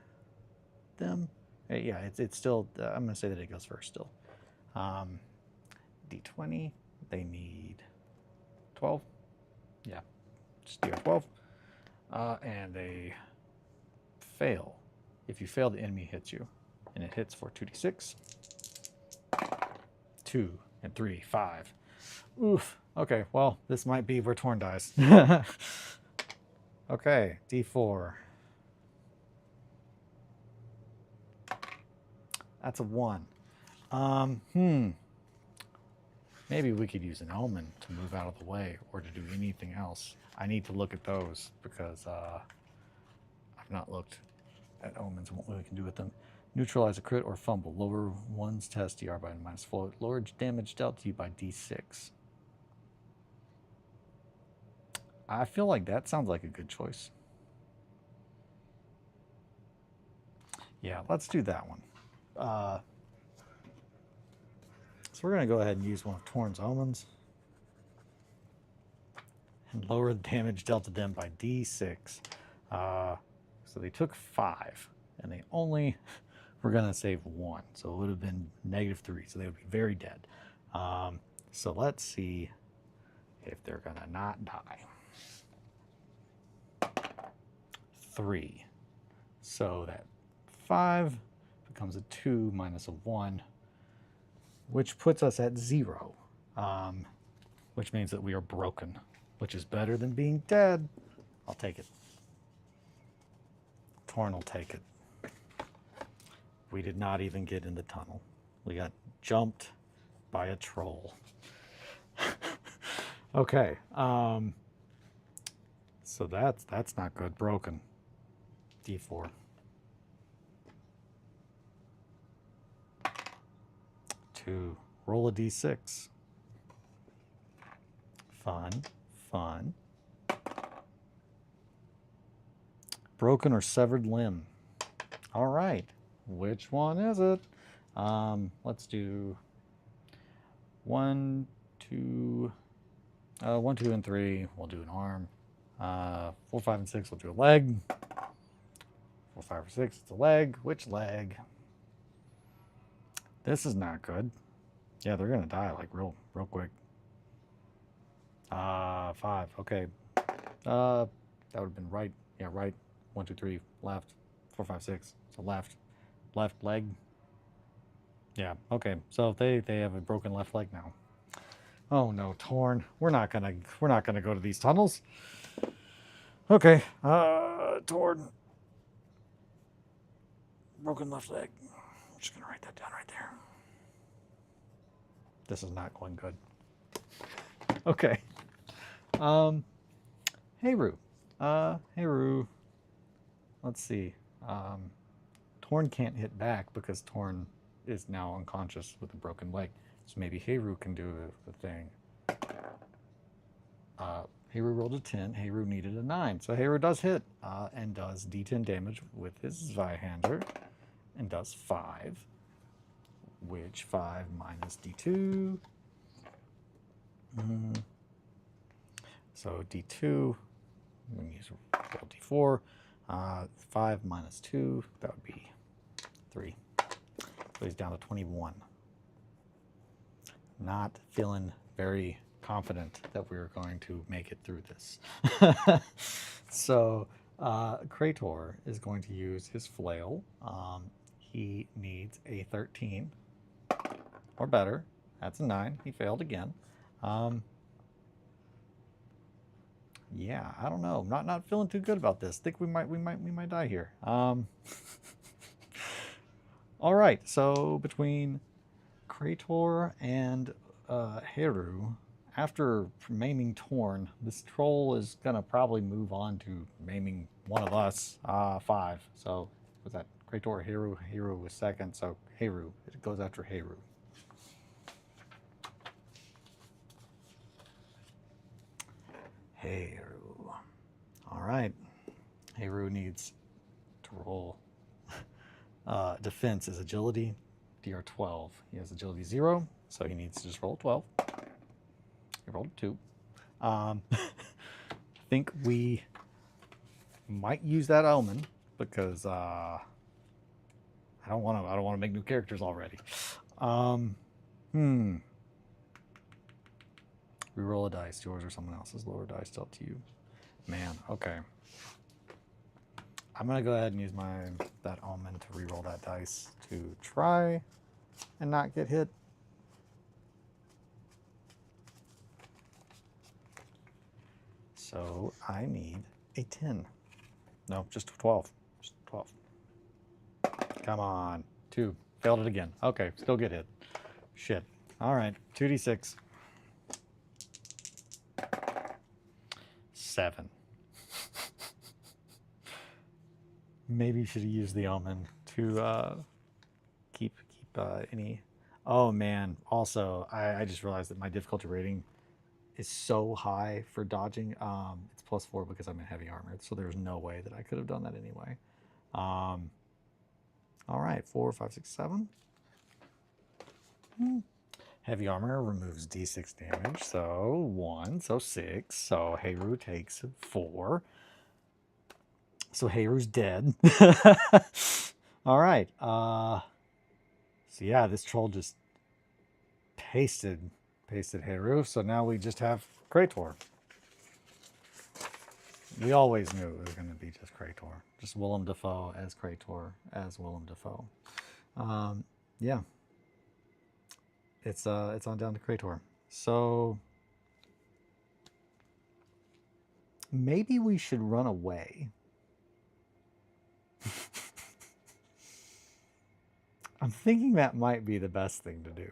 them. Yeah, it's still, I'm going to say that it goes first still. D20, they need 12. Yeah, just DR12. And they fail. If you fail, the enemy hits you. And it hits for 2d6. 2 and 3, 5. Oof. Okay, well, this might be where Torn dies. Okay, D4. That's a 1. Maybe we could use an omen to move out of the way or to do anything else. I need to look at those because I've not looked at omens and what we can do with them. Neutralize a crit or fumble. Lower one's test DR by -4. Lower damage dealt to you by D6. I feel like that sounds like a good choice. Yeah, let's do that one. So we're going to go ahead and use one of Torn's omens and lower the damage dealt to them by D6. So they took 5 and they only were going to save 1. So it would have been -3. So they would be very dead. So let's see if they're going to not die. 3. So that 5 becomes a 2 minus a 1, which puts us at 0, which means that we are broken, which is better than being dead. I'll take it. Torn will take it. We did not even get in the tunnel. We got jumped by a troll. Okay. So that's not good. Broken. D4. 2. Roll a D6. Fun. Fun. Broken or severed limb. All right. Which one is it? Let's do 1, 2, 1, 2, and 3. We'll do an arm. 4, 5, and 6. We'll do a leg. 4, 5, or 6. It's a leg. Which leg? This is not good. Yeah, they're gonna die like real quick. 5. Okay. That would have been right. Yeah, right. 1, 2, 3. Left. 4, 5, 6. So left. Left leg. Yeah. Okay. So they have a broken left leg now. Oh no, torn. We're not gonna go to these tunnels. Okay. Torn. Broken left leg. I'm just gonna write that down right there. This is not going good. Okay. Hey Roo. Hey Roo. Let's see. Torn can't hit back because Torn is now unconscious with a broken leg. So maybe Heyru can do the thing. Heyru rolled a 10. Heyru needed a 9. So Heyru does hit and does D10 damage with his Zweihander and does 5. Which 5 minus D2. So D2, I'm going to use roll D4. 5 minus 2, that would be 3. So he's down to 21. Not feeling very confident that we're going to make it through this. So Krator is going to use his flail. He needs a 13 or better. That's a 9. He failed again. Yeah, I don't know. Not feeling too good about this. Think we might die here. All right. So between Krator and Heru, after maiming Torn, this troll is gonna probably move on to maiming one of us. 5. So was that Krator or Heru? Heru was second. So Heru. It goes after Heru. Heru. All right. Heru needs to roll. Defense is agility, DR 12. He has agility 0, so he needs to just roll 12. He rolled a 2. I think we might use that omen because I don't want to make new characters already. Reroll a dice, yours or someone else's. Lower dice dealt to you. Man, okay. I'm gonna go ahead and use that omen to reroll that dice to try and not get hit. So I need a 10. No, just a 12. Just 12. Come on. 2. Failed it again. Okay, still get hit. Shit. All right, 2d6. 7. Maybe you should have used the omen to keep any. Oh man! Also, I just realized that my difficulty rating is so high for dodging. It's +4 because I'm in heavy armor, so there's no way that I could have done that anyway. All right, 4, 5, 6, 7. Heavy armor removes d6 damage, so 1, so 6. So Heru takes 4. So Heru's dead. All right. So yeah, this troll just pasted Heru. So now we just have Krator. We always knew it was going to be just Krator. Just Willem Dafoe as Krator as Willem Dafoe. Yeah. It's on down to Krator. So maybe we should run away. I'm thinking that might be the best thing to do.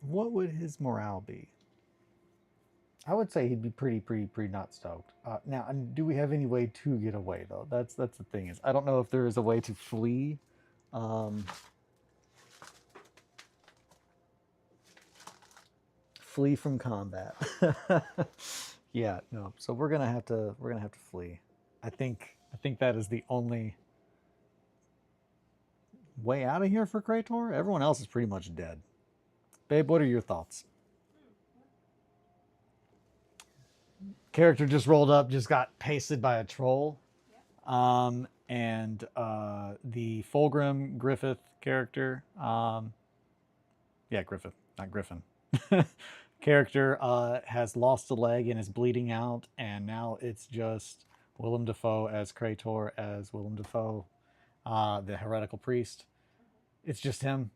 What would his morale be? I would say he'd be pretty not stoked. Now, do we have any way to get away though? That's the thing is I don't know if there is a way to flee. Flee from combat. Yeah, no. So we're gonna have to flee. I think that is the only way out of here for Krator. Everyone else is pretty much dead. Babe, what are your thoughts? Character just rolled up, just got pasted by a troll. And the Fulgrim Griffith character, yeah, Griffith, not Griffin, character has lost a leg and is bleeding out, and now it's just Willem Dafoe as Krator as Willem Dafoe, the heretical priest. It's just him.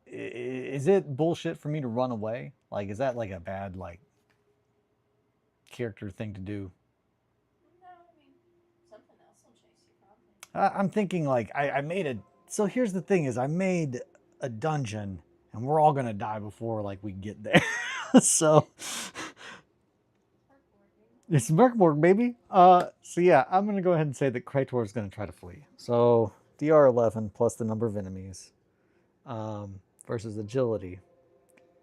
Is it bullshit for me to run away? Like, is that like a bad like character thing to do? No, I mean, something else will chase you probably. I'm thinking like I made a. So here's the thing: is I made a dungeon, and we're all gonna die before like we get there. So it's Merkborg, baby. So yeah, I'm gonna go ahead and say that Krator is gonna try to flee. So DR11 plus the number of enemies, versus agility.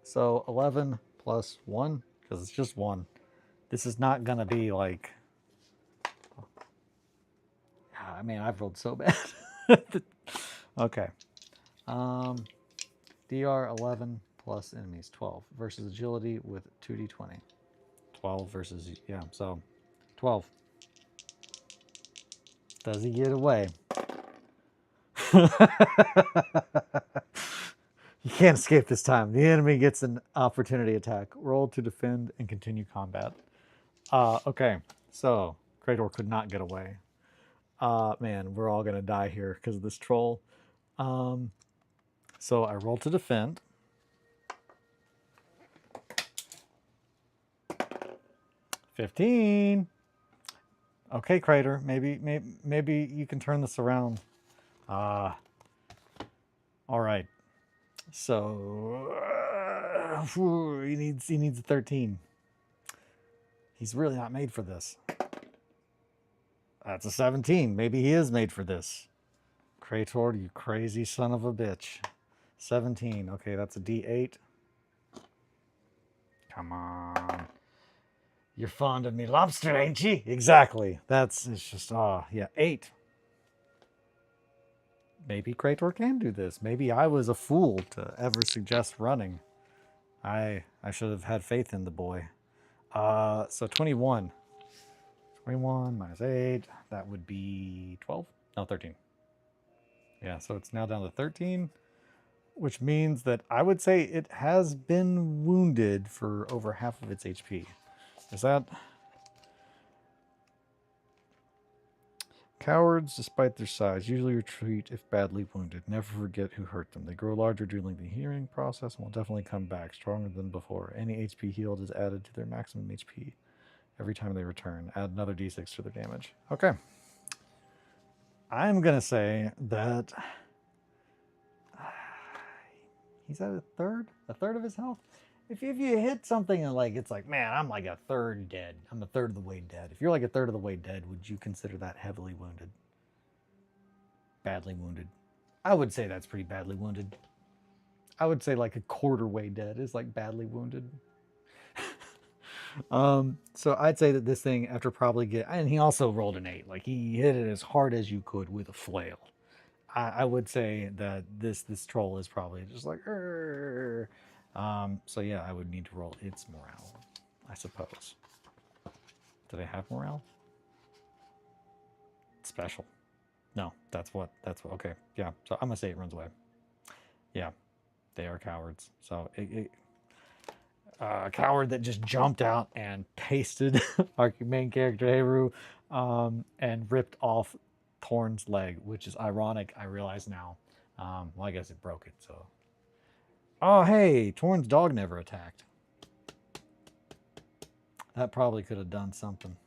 So 11 plus 1, because it's just 1. This is not gonna be like. I mean, I've rolled so bad. Okay. DR 11 plus enemies 12 versus agility with 2d20. 12 versus, yeah, so 12. Does he get away? You can't escape this time. The enemy gets an opportunity attack. Roll to defend and continue combat. Okay, so Krator could not get away. Man, we're all gonna die here because of this troll. So I roll to defend. 15. Okay, Krator, maybe you can turn this around. All right. So he needs a 13. He's really not made for this. That's a 17. Maybe he is made for this. Krator, you crazy son of a bitch. 17. Okay, that's a D8. Come on. You're fond of me lobster, ain't you? Exactly. It's just, yeah, 8. Maybe Krator can do this. Maybe I was a fool to ever suggest running. I should have had faith in the boy. So 21. 21 minus 8. That would be 12? No, 13. Yeah, so it's now down to 13, which means that I would say it has been wounded for over half of its HP. Is that... Cowards, despite their size, usually retreat if badly wounded. Never forget who hurt them. They grow larger during the healing process and will definitely come back stronger than before. Any HP healed is added to their maximum HP every time they return. Add another d6 to their damage. Okay. I'm going to say that he's at a third of his health. If you hit something and like it's like, man, I'm like a third dead. I'm a third of the way dead. If you're like a third of the way dead, would you consider that heavily wounded? Badly wounded. I would say that's pretty badly wounded. I would say like a quarter way dead is like badly wounded. So I'd say that this thing, after probably and he also rolled an 8. Like he hit it as hard as you could with a flail. I would say that this troll is probably just like, so yeah, I would need to roll its morale, I suppose. Do they have morale? Special. No, that's what, okay. Yeah, so I'm gonna say it runs away. Yeah, they are cowards. So a coward that just jumped out and pasted our main character Haru, and ripped off Thorn's leg, which is ironic. I realize now. Well, I guess it broke it. So, oh hey, Thorn's dog never attacked. That probably could have done something.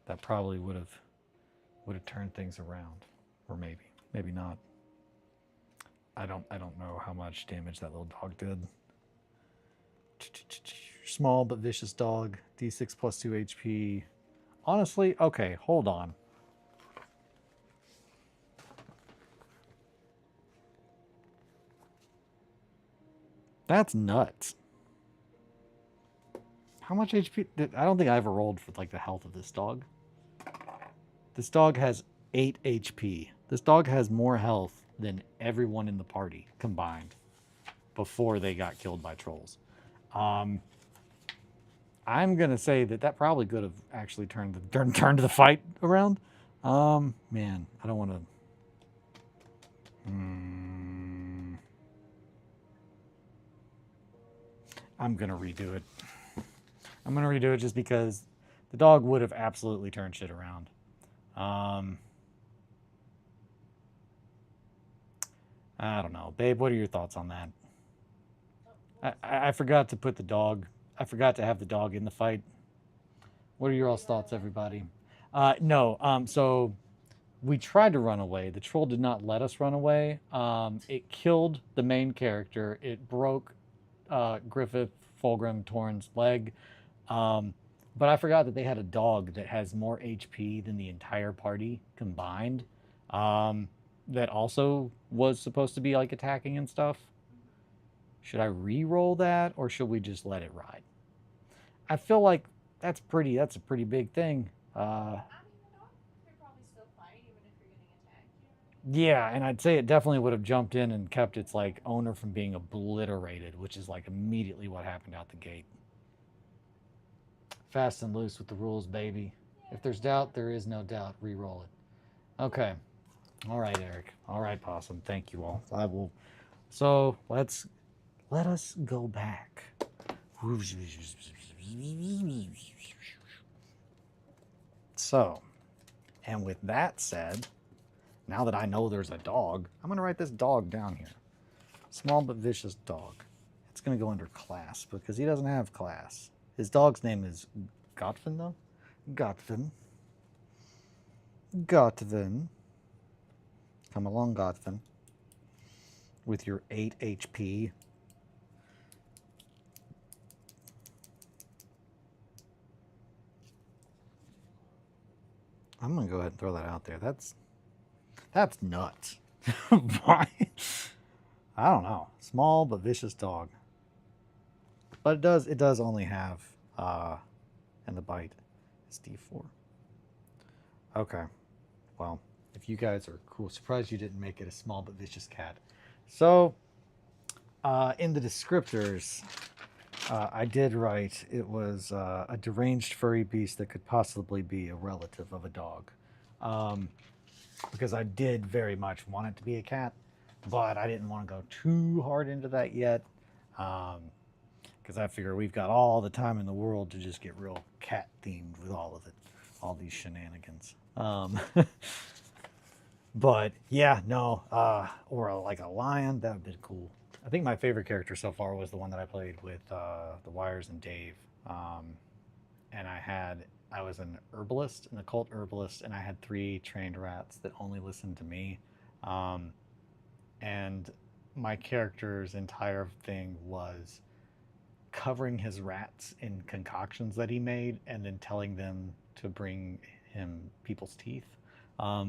That probably would have turned things around, or maybe not. I don't know how much damage that little dog did. Small but vicious dog, D6 plus 2 HP. Honestly, okay, hold on. That's nuts. How much HP? I don't think I ever rolled for like the health of this dog. This dog has 8 HP. This dog has more health than everyone in the party combined before they got killed by trolls. I'm gonna say that probably could have actually turned the fight around. Man, I don't want to. I'm gonna redo it. I'm gonna redo it just because the dog would have absolutely turned shit around. I don't know, babe. What are your thoughts on that? I forgot to put the dog. I forgot to have the dog in the fight. What are your all's thoughts, everybody? No. So we tried to run away. The troll did not let us run away. It killed the main character. It broke Griffith Fulgrim Torn's leg. But I forgot that they had a dog that has more HP than the entire party combined. That also was supposed to be like attacking and stuff. Should I re-roll that, or should we just let it ride? I feel like that's a pretty big thing. I mean, the dog could probably still fight even if you're getting attacked. Yeah, and I'd say it definitely would have jumped in and kept its like owner from being obliterated, which is like immediately what happened out the gate. Fast and loose with the rules, baby. If there's doubt, there is no doubt. Re-roll it. Okay. All right, Eric. All right, Possum. Thank you all. I will. So let us go back. So, and with that said, now that I know there's a dog, I'm going to write this dog down here. Small but vicious dog. It's going to go under class because he doesn't have class. His dog's name is Gotvin, though? Gotvin. Gotvin. Come along, Gotvin. With your 8 HP. I'm going to go ahead and throw that out there. That's nuts. Why? I don't know. Small but vicious dog. But it does only have and the bite is D4. Okay. Well, if you guys are cool, surprised you didn't make it a small but vicious cat. So in the descriptors, I did write it was a deranged furry beast that could possibly be a relative of a dog. Because I did very much want it to be a cat, but I didn't want to go too hard into that yet. Because I figure we've got all the time in the world to just get real cat themed with all of it, all these shenanigans. But yeah, no, or like a lion, that would be cool. I think my favorite character so far was the one that I played with the Wires and Dave. And I was an herbalist, an occult herbalist, and I had 3 trained rats that only listened to me. And my character's entire thing was covering his rats in concoctions that he made and then telling them to bring him people's teeth.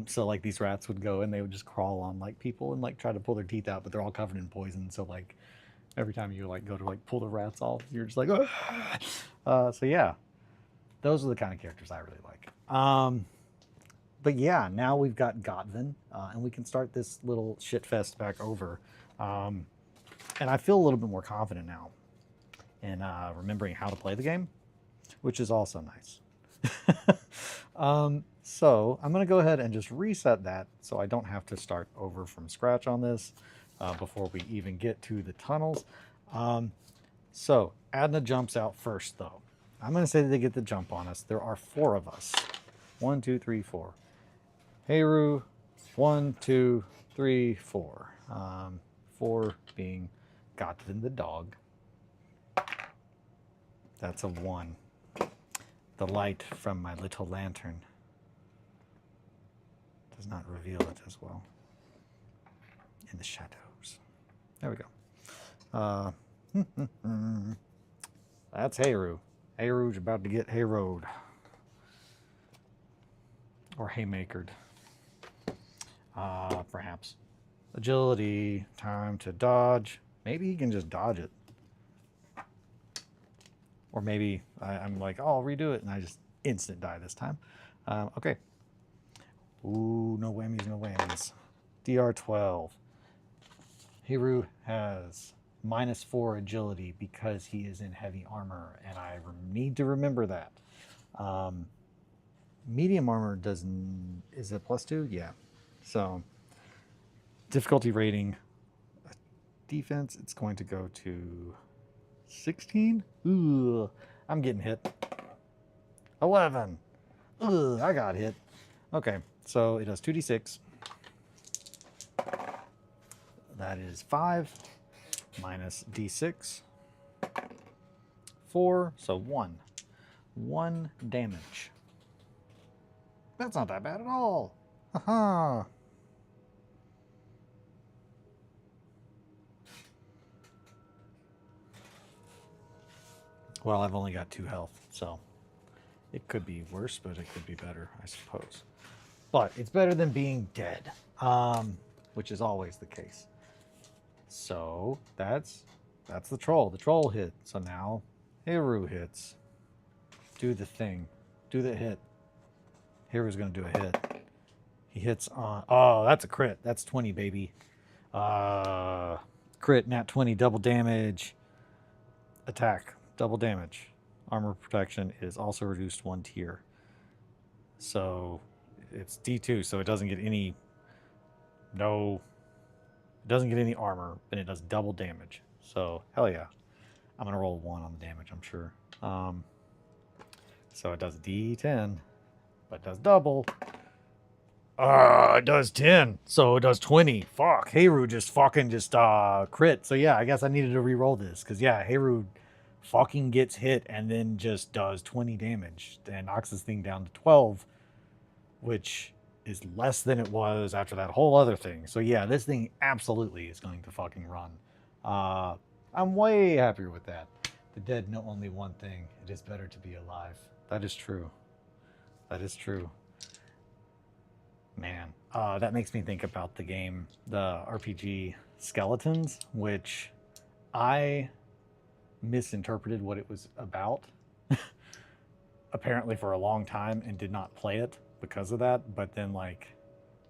So like these rats would go and they would just crawl on like people and like try to pull their teeth out, but they're all covered in poison. So like every time you like go to like pull the rats off, you're just like, so yeah, those are the kind of characters I really like. But yeah, now we've got Gotvin, and we can start this little shit fest back over. And I feel a little bit more confident now in remembering how to play the game, which is also nice. So I'm going to go ahead and just reset that so I don't have to start over from scratch on this. before we even get to the tunnels. So Adna jumps out first, though. I'm going to say that they get the jump on us. There are 4 of us. 1, 2, 3, 4. Heru, 1, 2, 3, 4. 4 being Gotten the dog. That's a 1. The light from my little lantern does not reveal it as well in the shadows. There we go. That's Heru. Heru's about to get hayroed. Or haymakered. Perhaps. Agility. Time to dodge. Maybe he can just dodge it. Or maybe I'm like, oh, I'll redo it, and I just instant die this time. Okay. Ooh, no whammies, no whammies. DR12. Heru has -4 agility because he is in heavy armor, and I need to remember that. Medium armor is it +2? Yeah. So, difficulty rating. Defense, it's going to go to 16? Ooh, I'm getting hit. 11. Ugh, I got hit. Okay, so it does 2d6. That is 5 minus d6. 4, so 1. 1 damage. That's not that bad at all. Haha. Well, I've only got 2 health, so it could be worse, but it could be better, I suppose. But it's better than being dead, which is always the case. So that's the troll. The troll hit. So now Heru hits. Do the thing. Do the hit. Heru's going to do a hit. He hits on... Oh, that's a crit. That's 20, baby. Crit, nat 20, double damage. Attack. Double damage. Armor protection is also reduced 1 tier. So it's D2, so it doesn't get any... No... It doesn't get any armor, but it does double damage. So, hell yeah. I'm going to roll 1 on the damage, I'm sure. So it does D10, but it does double. It does 10, so it does 20. Fuck, Heru just crit. So yeah, I guess I needed to re-roll this, because yeah, Heru fucking gets hit and then just does 20 damage and knocks this thing down to 12, which is less than it was after that whole other thing. So yeah, this thing absolutely is going to fucking run. I'm way happier with that. The dead know only one thing. It is better to be alive. That is true. That is true. Man, that makes me think about the game, the RPG Skeletons, which I misinterpreted what it was about apparently for a long time and did not play it because of that. But then like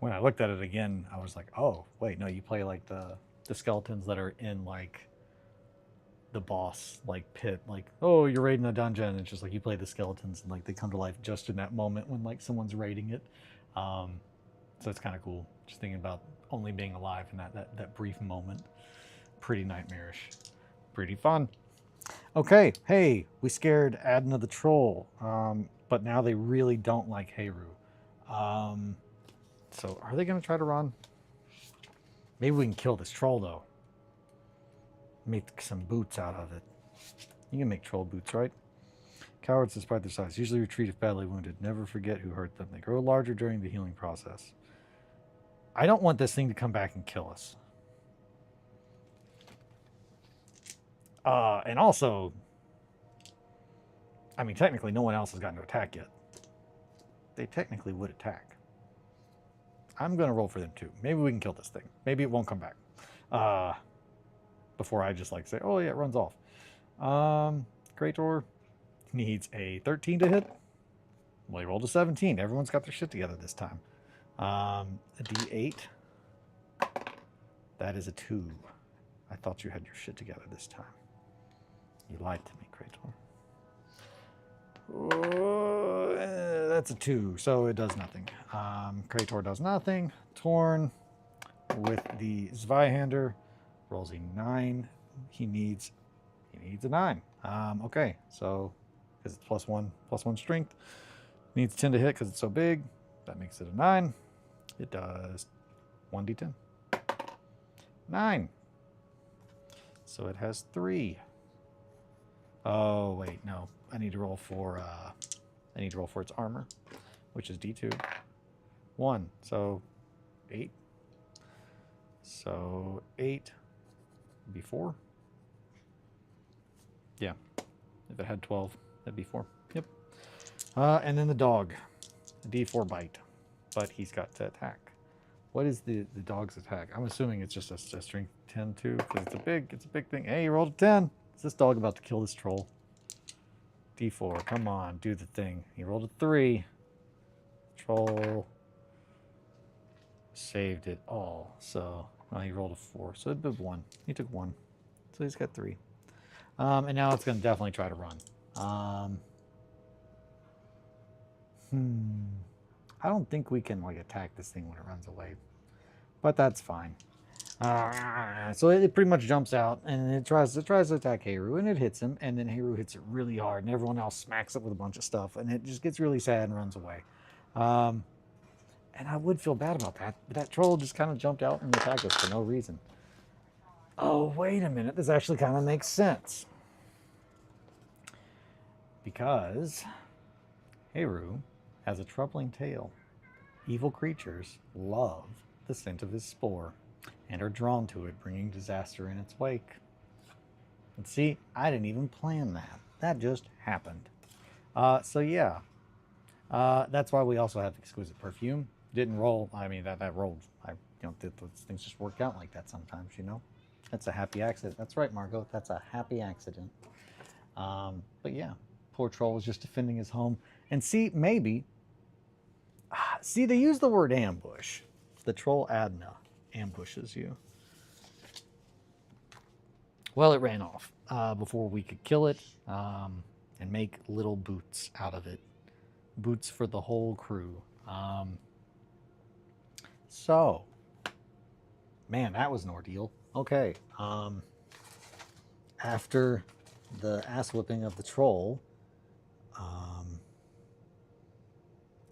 when I looked at it again, I was like, oh wait, no, you play like the skeletons that are in like the boss like pit, like, oh, you're raiding a dungeon. It's just like you play the skeletons and like they come to life just in that moment when like someone's raiding it. So it's kind of cool just thinking about only being alive in that brief moment. Pretty nightmarish, pretty fun. Okay, hey, we scared Adna the troll, but now they really don't like Heru. So are they gonna try to run? Maybe we can kill this troll though. Make some boots out of it. You can make troll boots, right? Cowards, despite their size, usually retreat if badly wounded. Never forget who hurt them. They grow larger during the healing process. I don't want this thing to come back and kill us. And also, I mean, technically no one else has gotten to attack yet. They technically would attack. I'm going to roll for them too. Maybe we can kill this thing. Maybe it won't come back. Before I just like say, oh yeah, it runs off. Krator needs a 13 to hit. Well, he rolled a 17. Everyone's got their shit together this time. A D8. That is a 2. I thought you had your shit together this time. You lied to me, Krator. That's a 2, so it does nothing. Krator does nothing. Torn with the Zweihander Rolls a 9. He needs a 9. Okay, so because it's +1 strength. Needs 10 to hit because it's so big. That makes it a 9. It does 1d10. 9. So it has 3. Oh wait, no. I need to roll for its armor, which is d2. 1. So 8. So 8 would be 4. Yeah. If it had 12, that'd be 4. Yep. And then the dog. A d4 bite. But he's got to attack. What is the dog's attack? I'm assuming it's just a strength 10 too, because it's a big thing. Hey, you rolled a 10. Is this dog about to kill this troll? D4, come on, do the thing. He rolled a 3. Troll saved it all. So he rolled a 4. So it did 1. He took 1. So he's got 3. And now it's going to definitely try to run. I don't think we can like attack this thing when it runs away, but that's fine. So it pretty much jumps out and it tries to attack Heru, and it hits him, and then Heru hits it really hard, and everyone else smacks it with a bunch of stuff, and it just gets really sad and runs away. And I would feel bad about that, but that troll just kind of jumped out and attacked us for no reason. Oh, wait a minute. This actually kind of makes sense. Because Heru has a troubling tale. Evil creatures love the scent of his spore and are drawn to it, bringing disaster in its wake. And see, I didn't even plan that. That just happened. So yeah, that's why we also have exquisite perfume. Didn't roll. I mean, that rolled. Those things just work out like that sometimes, you know. That's a happy accident. That's right, Margot. That's a happy accident. But yeah, poor troll was just defending his home. And see, maybe. See, they use the word ambush. The troll Adna ambushes you. Well, it ran off before we could kill it and make little boots out of it. Boots for the whole crew. So, man, that was an ordeal. Okay. After the ass whipping of the troll,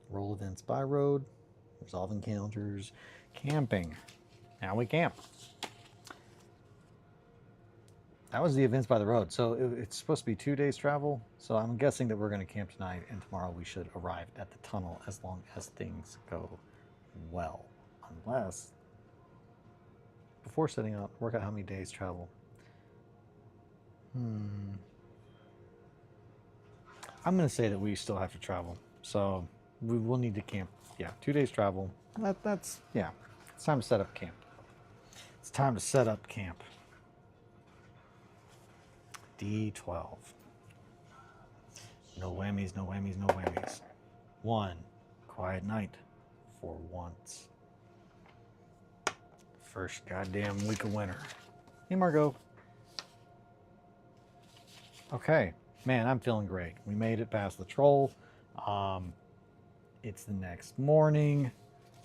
roll events by road, resolve encounters, camping. Now we camp. That was the events by the road. So it's supposed to be 2 days travel. So I'm guessing that we're going to camp tonight, and tomorrow we should arrive at the tunnel as long as things go well. Unless, before setting up, work out how many days travel. I'm going to say that we still have to travel. So we will need to camp. Yeah, 2 days travel. That's, yeah. It's time to set up camp. It's time to set up camp. D12. No whammies, no whammies, no whammies. 1. Quiet night. For once. First goddamn week of winter. Hey, Margot. Okay. Man, I'm feeling great. We made it past the troll. It's the next morning.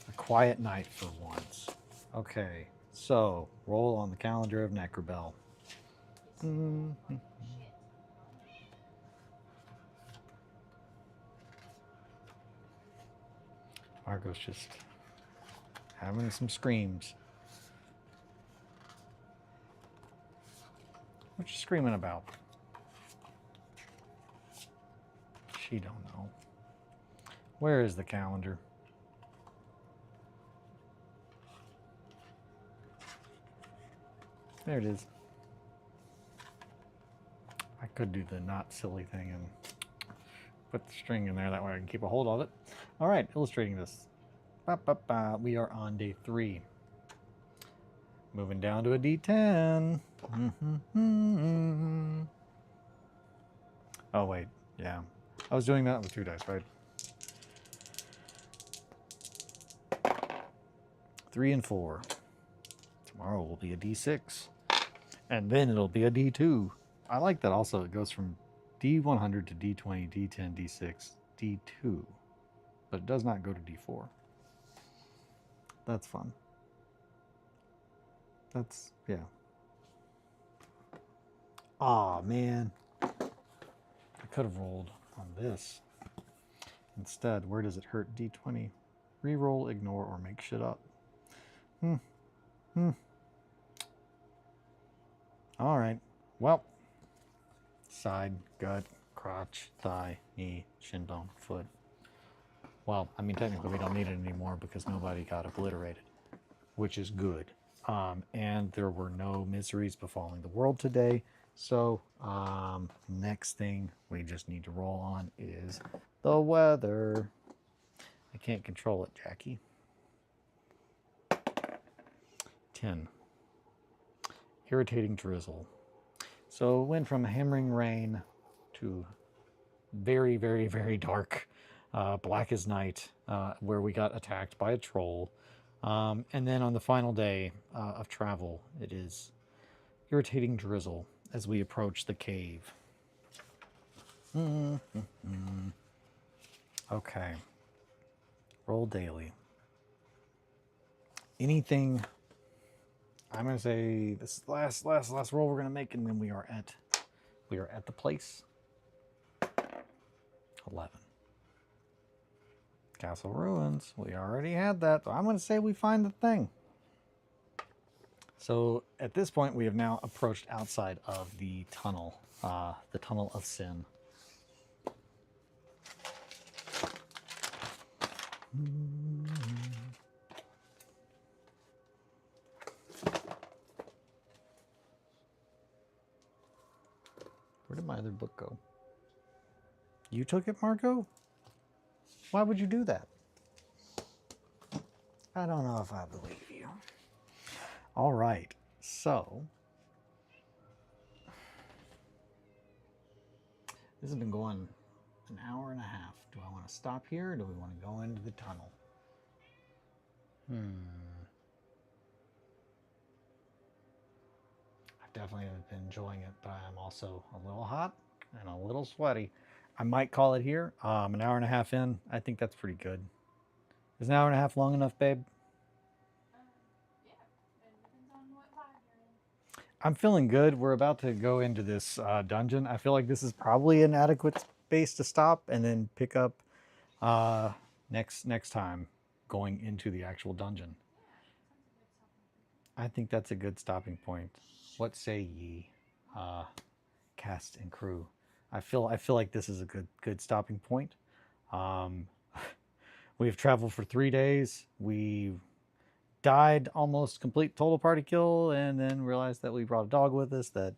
A quiet night for once. Okay. So, roll on the calendar of Necrobell. Margot's just having some screams. What you screaming about? She don't know. Where is the calendar? There it is. I could do the not silly thing and put the string in there. That way I can keep a hold of it. All right, illustrating this. We are on day 3. Moving down to a D10. Oh, wait. Yeah. I was doing that with 2 dice, right? 3 and 4. Tomorrow will be a D6. And then it'll be a D2. I like that also. It goes from D100 to D20, D10, D6, D2. But it does not go to D4. That's fun. That's, yeah. Aw, man. I could have rolled on this. Instead, where does it hurt? D20. Reroll, ignore, or make shit up. All right. Well, side, gut, crotch, thigh, knee, shin bone, foot. Well, I mean, technically we don't need it anymore because nobody got obliterated, which is good. And there were no miseries befalling the world today. So, next thing we just need to roll on is the weather. I can't control it, Jackie. 10. Irritating drizzle. So it went from hammering rain to very, very, very dark, black as night, where we got attacked by a troll. And then on the final day of travel, it is irritating drizzle as we approach the cave. Okay. Roll daily. Anything. I'm gonna say this is the last roll we're gonna make, and then we are at the place. 11. Castle ruins. We already had that. So I'm gonna say we find the thing. So at this point, we have now approached outside of the tunnel of sin. Where did my other book go? You took it, Marco? Why would you do that? I don't know if I believe you. All right, so this has been going an hour and a half. Do I want to stop here or do we want to go into the tunnel? I definitely have been enjoying it, but I'm also a little hot and a little sweaty. I might call it here. An hour and a half in. I think that's pretty good. Is an hour and a half long enough, babe? Yeah, it depends on what vibe you're in. I'm feeling good. We're about to go into this dungeon. I feel like this is probably an adequate space to stop and then pick up next time going into the actual dungeon. I think that's a good stopping point. What say ye, cast and crew? I feel like this is a good stopping point. We've traveled for 3 days. We died almost complete total party kill, and then realized that we brought a dog with us that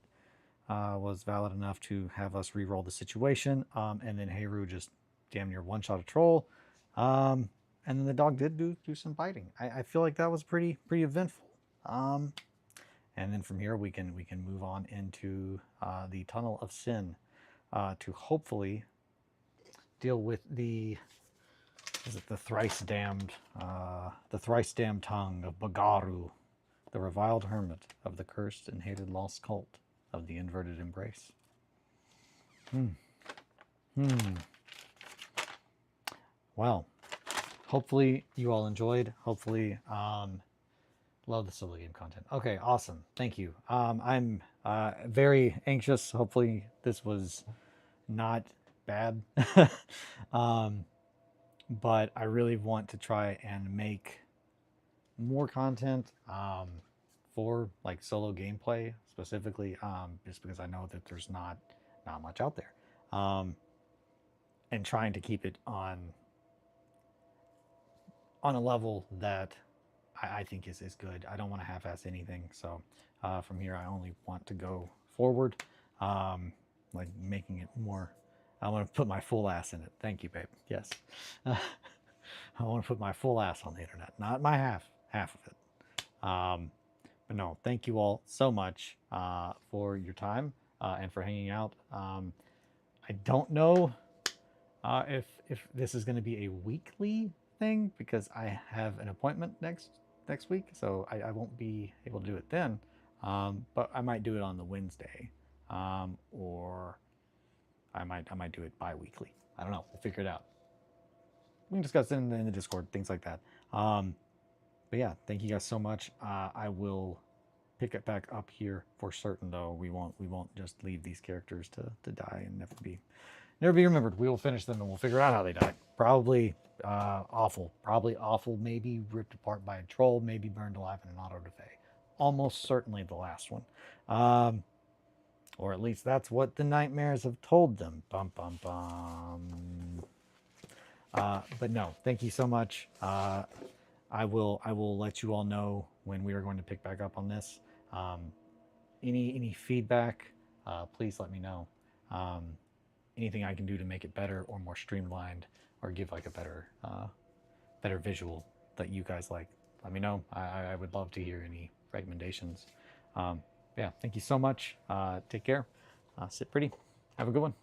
was valid enough to have us re-roll the situation. And then Heiru just damn near one-shot a troll. And then the dog did do some biting. I feel like that was pretty eventful. And then from here we can move on into the tunnel of sin to hopefully deal with the thrice damned tongue of Bagaru, the reviled hermit of the cursed and hated lost cult of the inverted embrace. Well, hopefully you all enjoyed. Hopefully love the solo game content. Okay, awesome. Thank you. I'm very anxious. Hopefully this was not bad. But I really want to try and make more content for like solo gameplay specifically, just because I know that there's not much out there, and trying to keep it on a level that I think is good. I don't want to half-ass anything. So from here, I only want to go forward, like making it more. I want to put my full ass in it. Thank you, babe. Yes. I want to put my full ass on the internet, not my half of it. But no, thank you all so much for your time and for hanging out. I don't know if this is going to be a weekly thing because I have an appointment next week, so I won't be able to do it then. But I might do it on the Wednesday, or I might do it bi-weekly. I don't know. We'll figure it out. We can discuss it in the Discord, things like that. But yeah, thank you guys so much. I will pick it back up here for certain, though. We won't just leave these characters to die and never be remembered. We will finish them and we'll figure out how they died. Probably awful. Probably awful. Maybe ripped apart by a troll. Maybe burned alive in an auto da fe. Almost certainly the last one. Or at least that's what the nightmares have told them. Bum bum bum. But no, thank you so much. I will let you all know when we are going to pick back up on this. Any feedback, please let me know. Anything I can do to make it better or more streamlined, or give like a better visual that you guys like, let me know. I would love to hear any recommendations. Yeah, thank you so much. Take care. Sit pretty. Have a good one.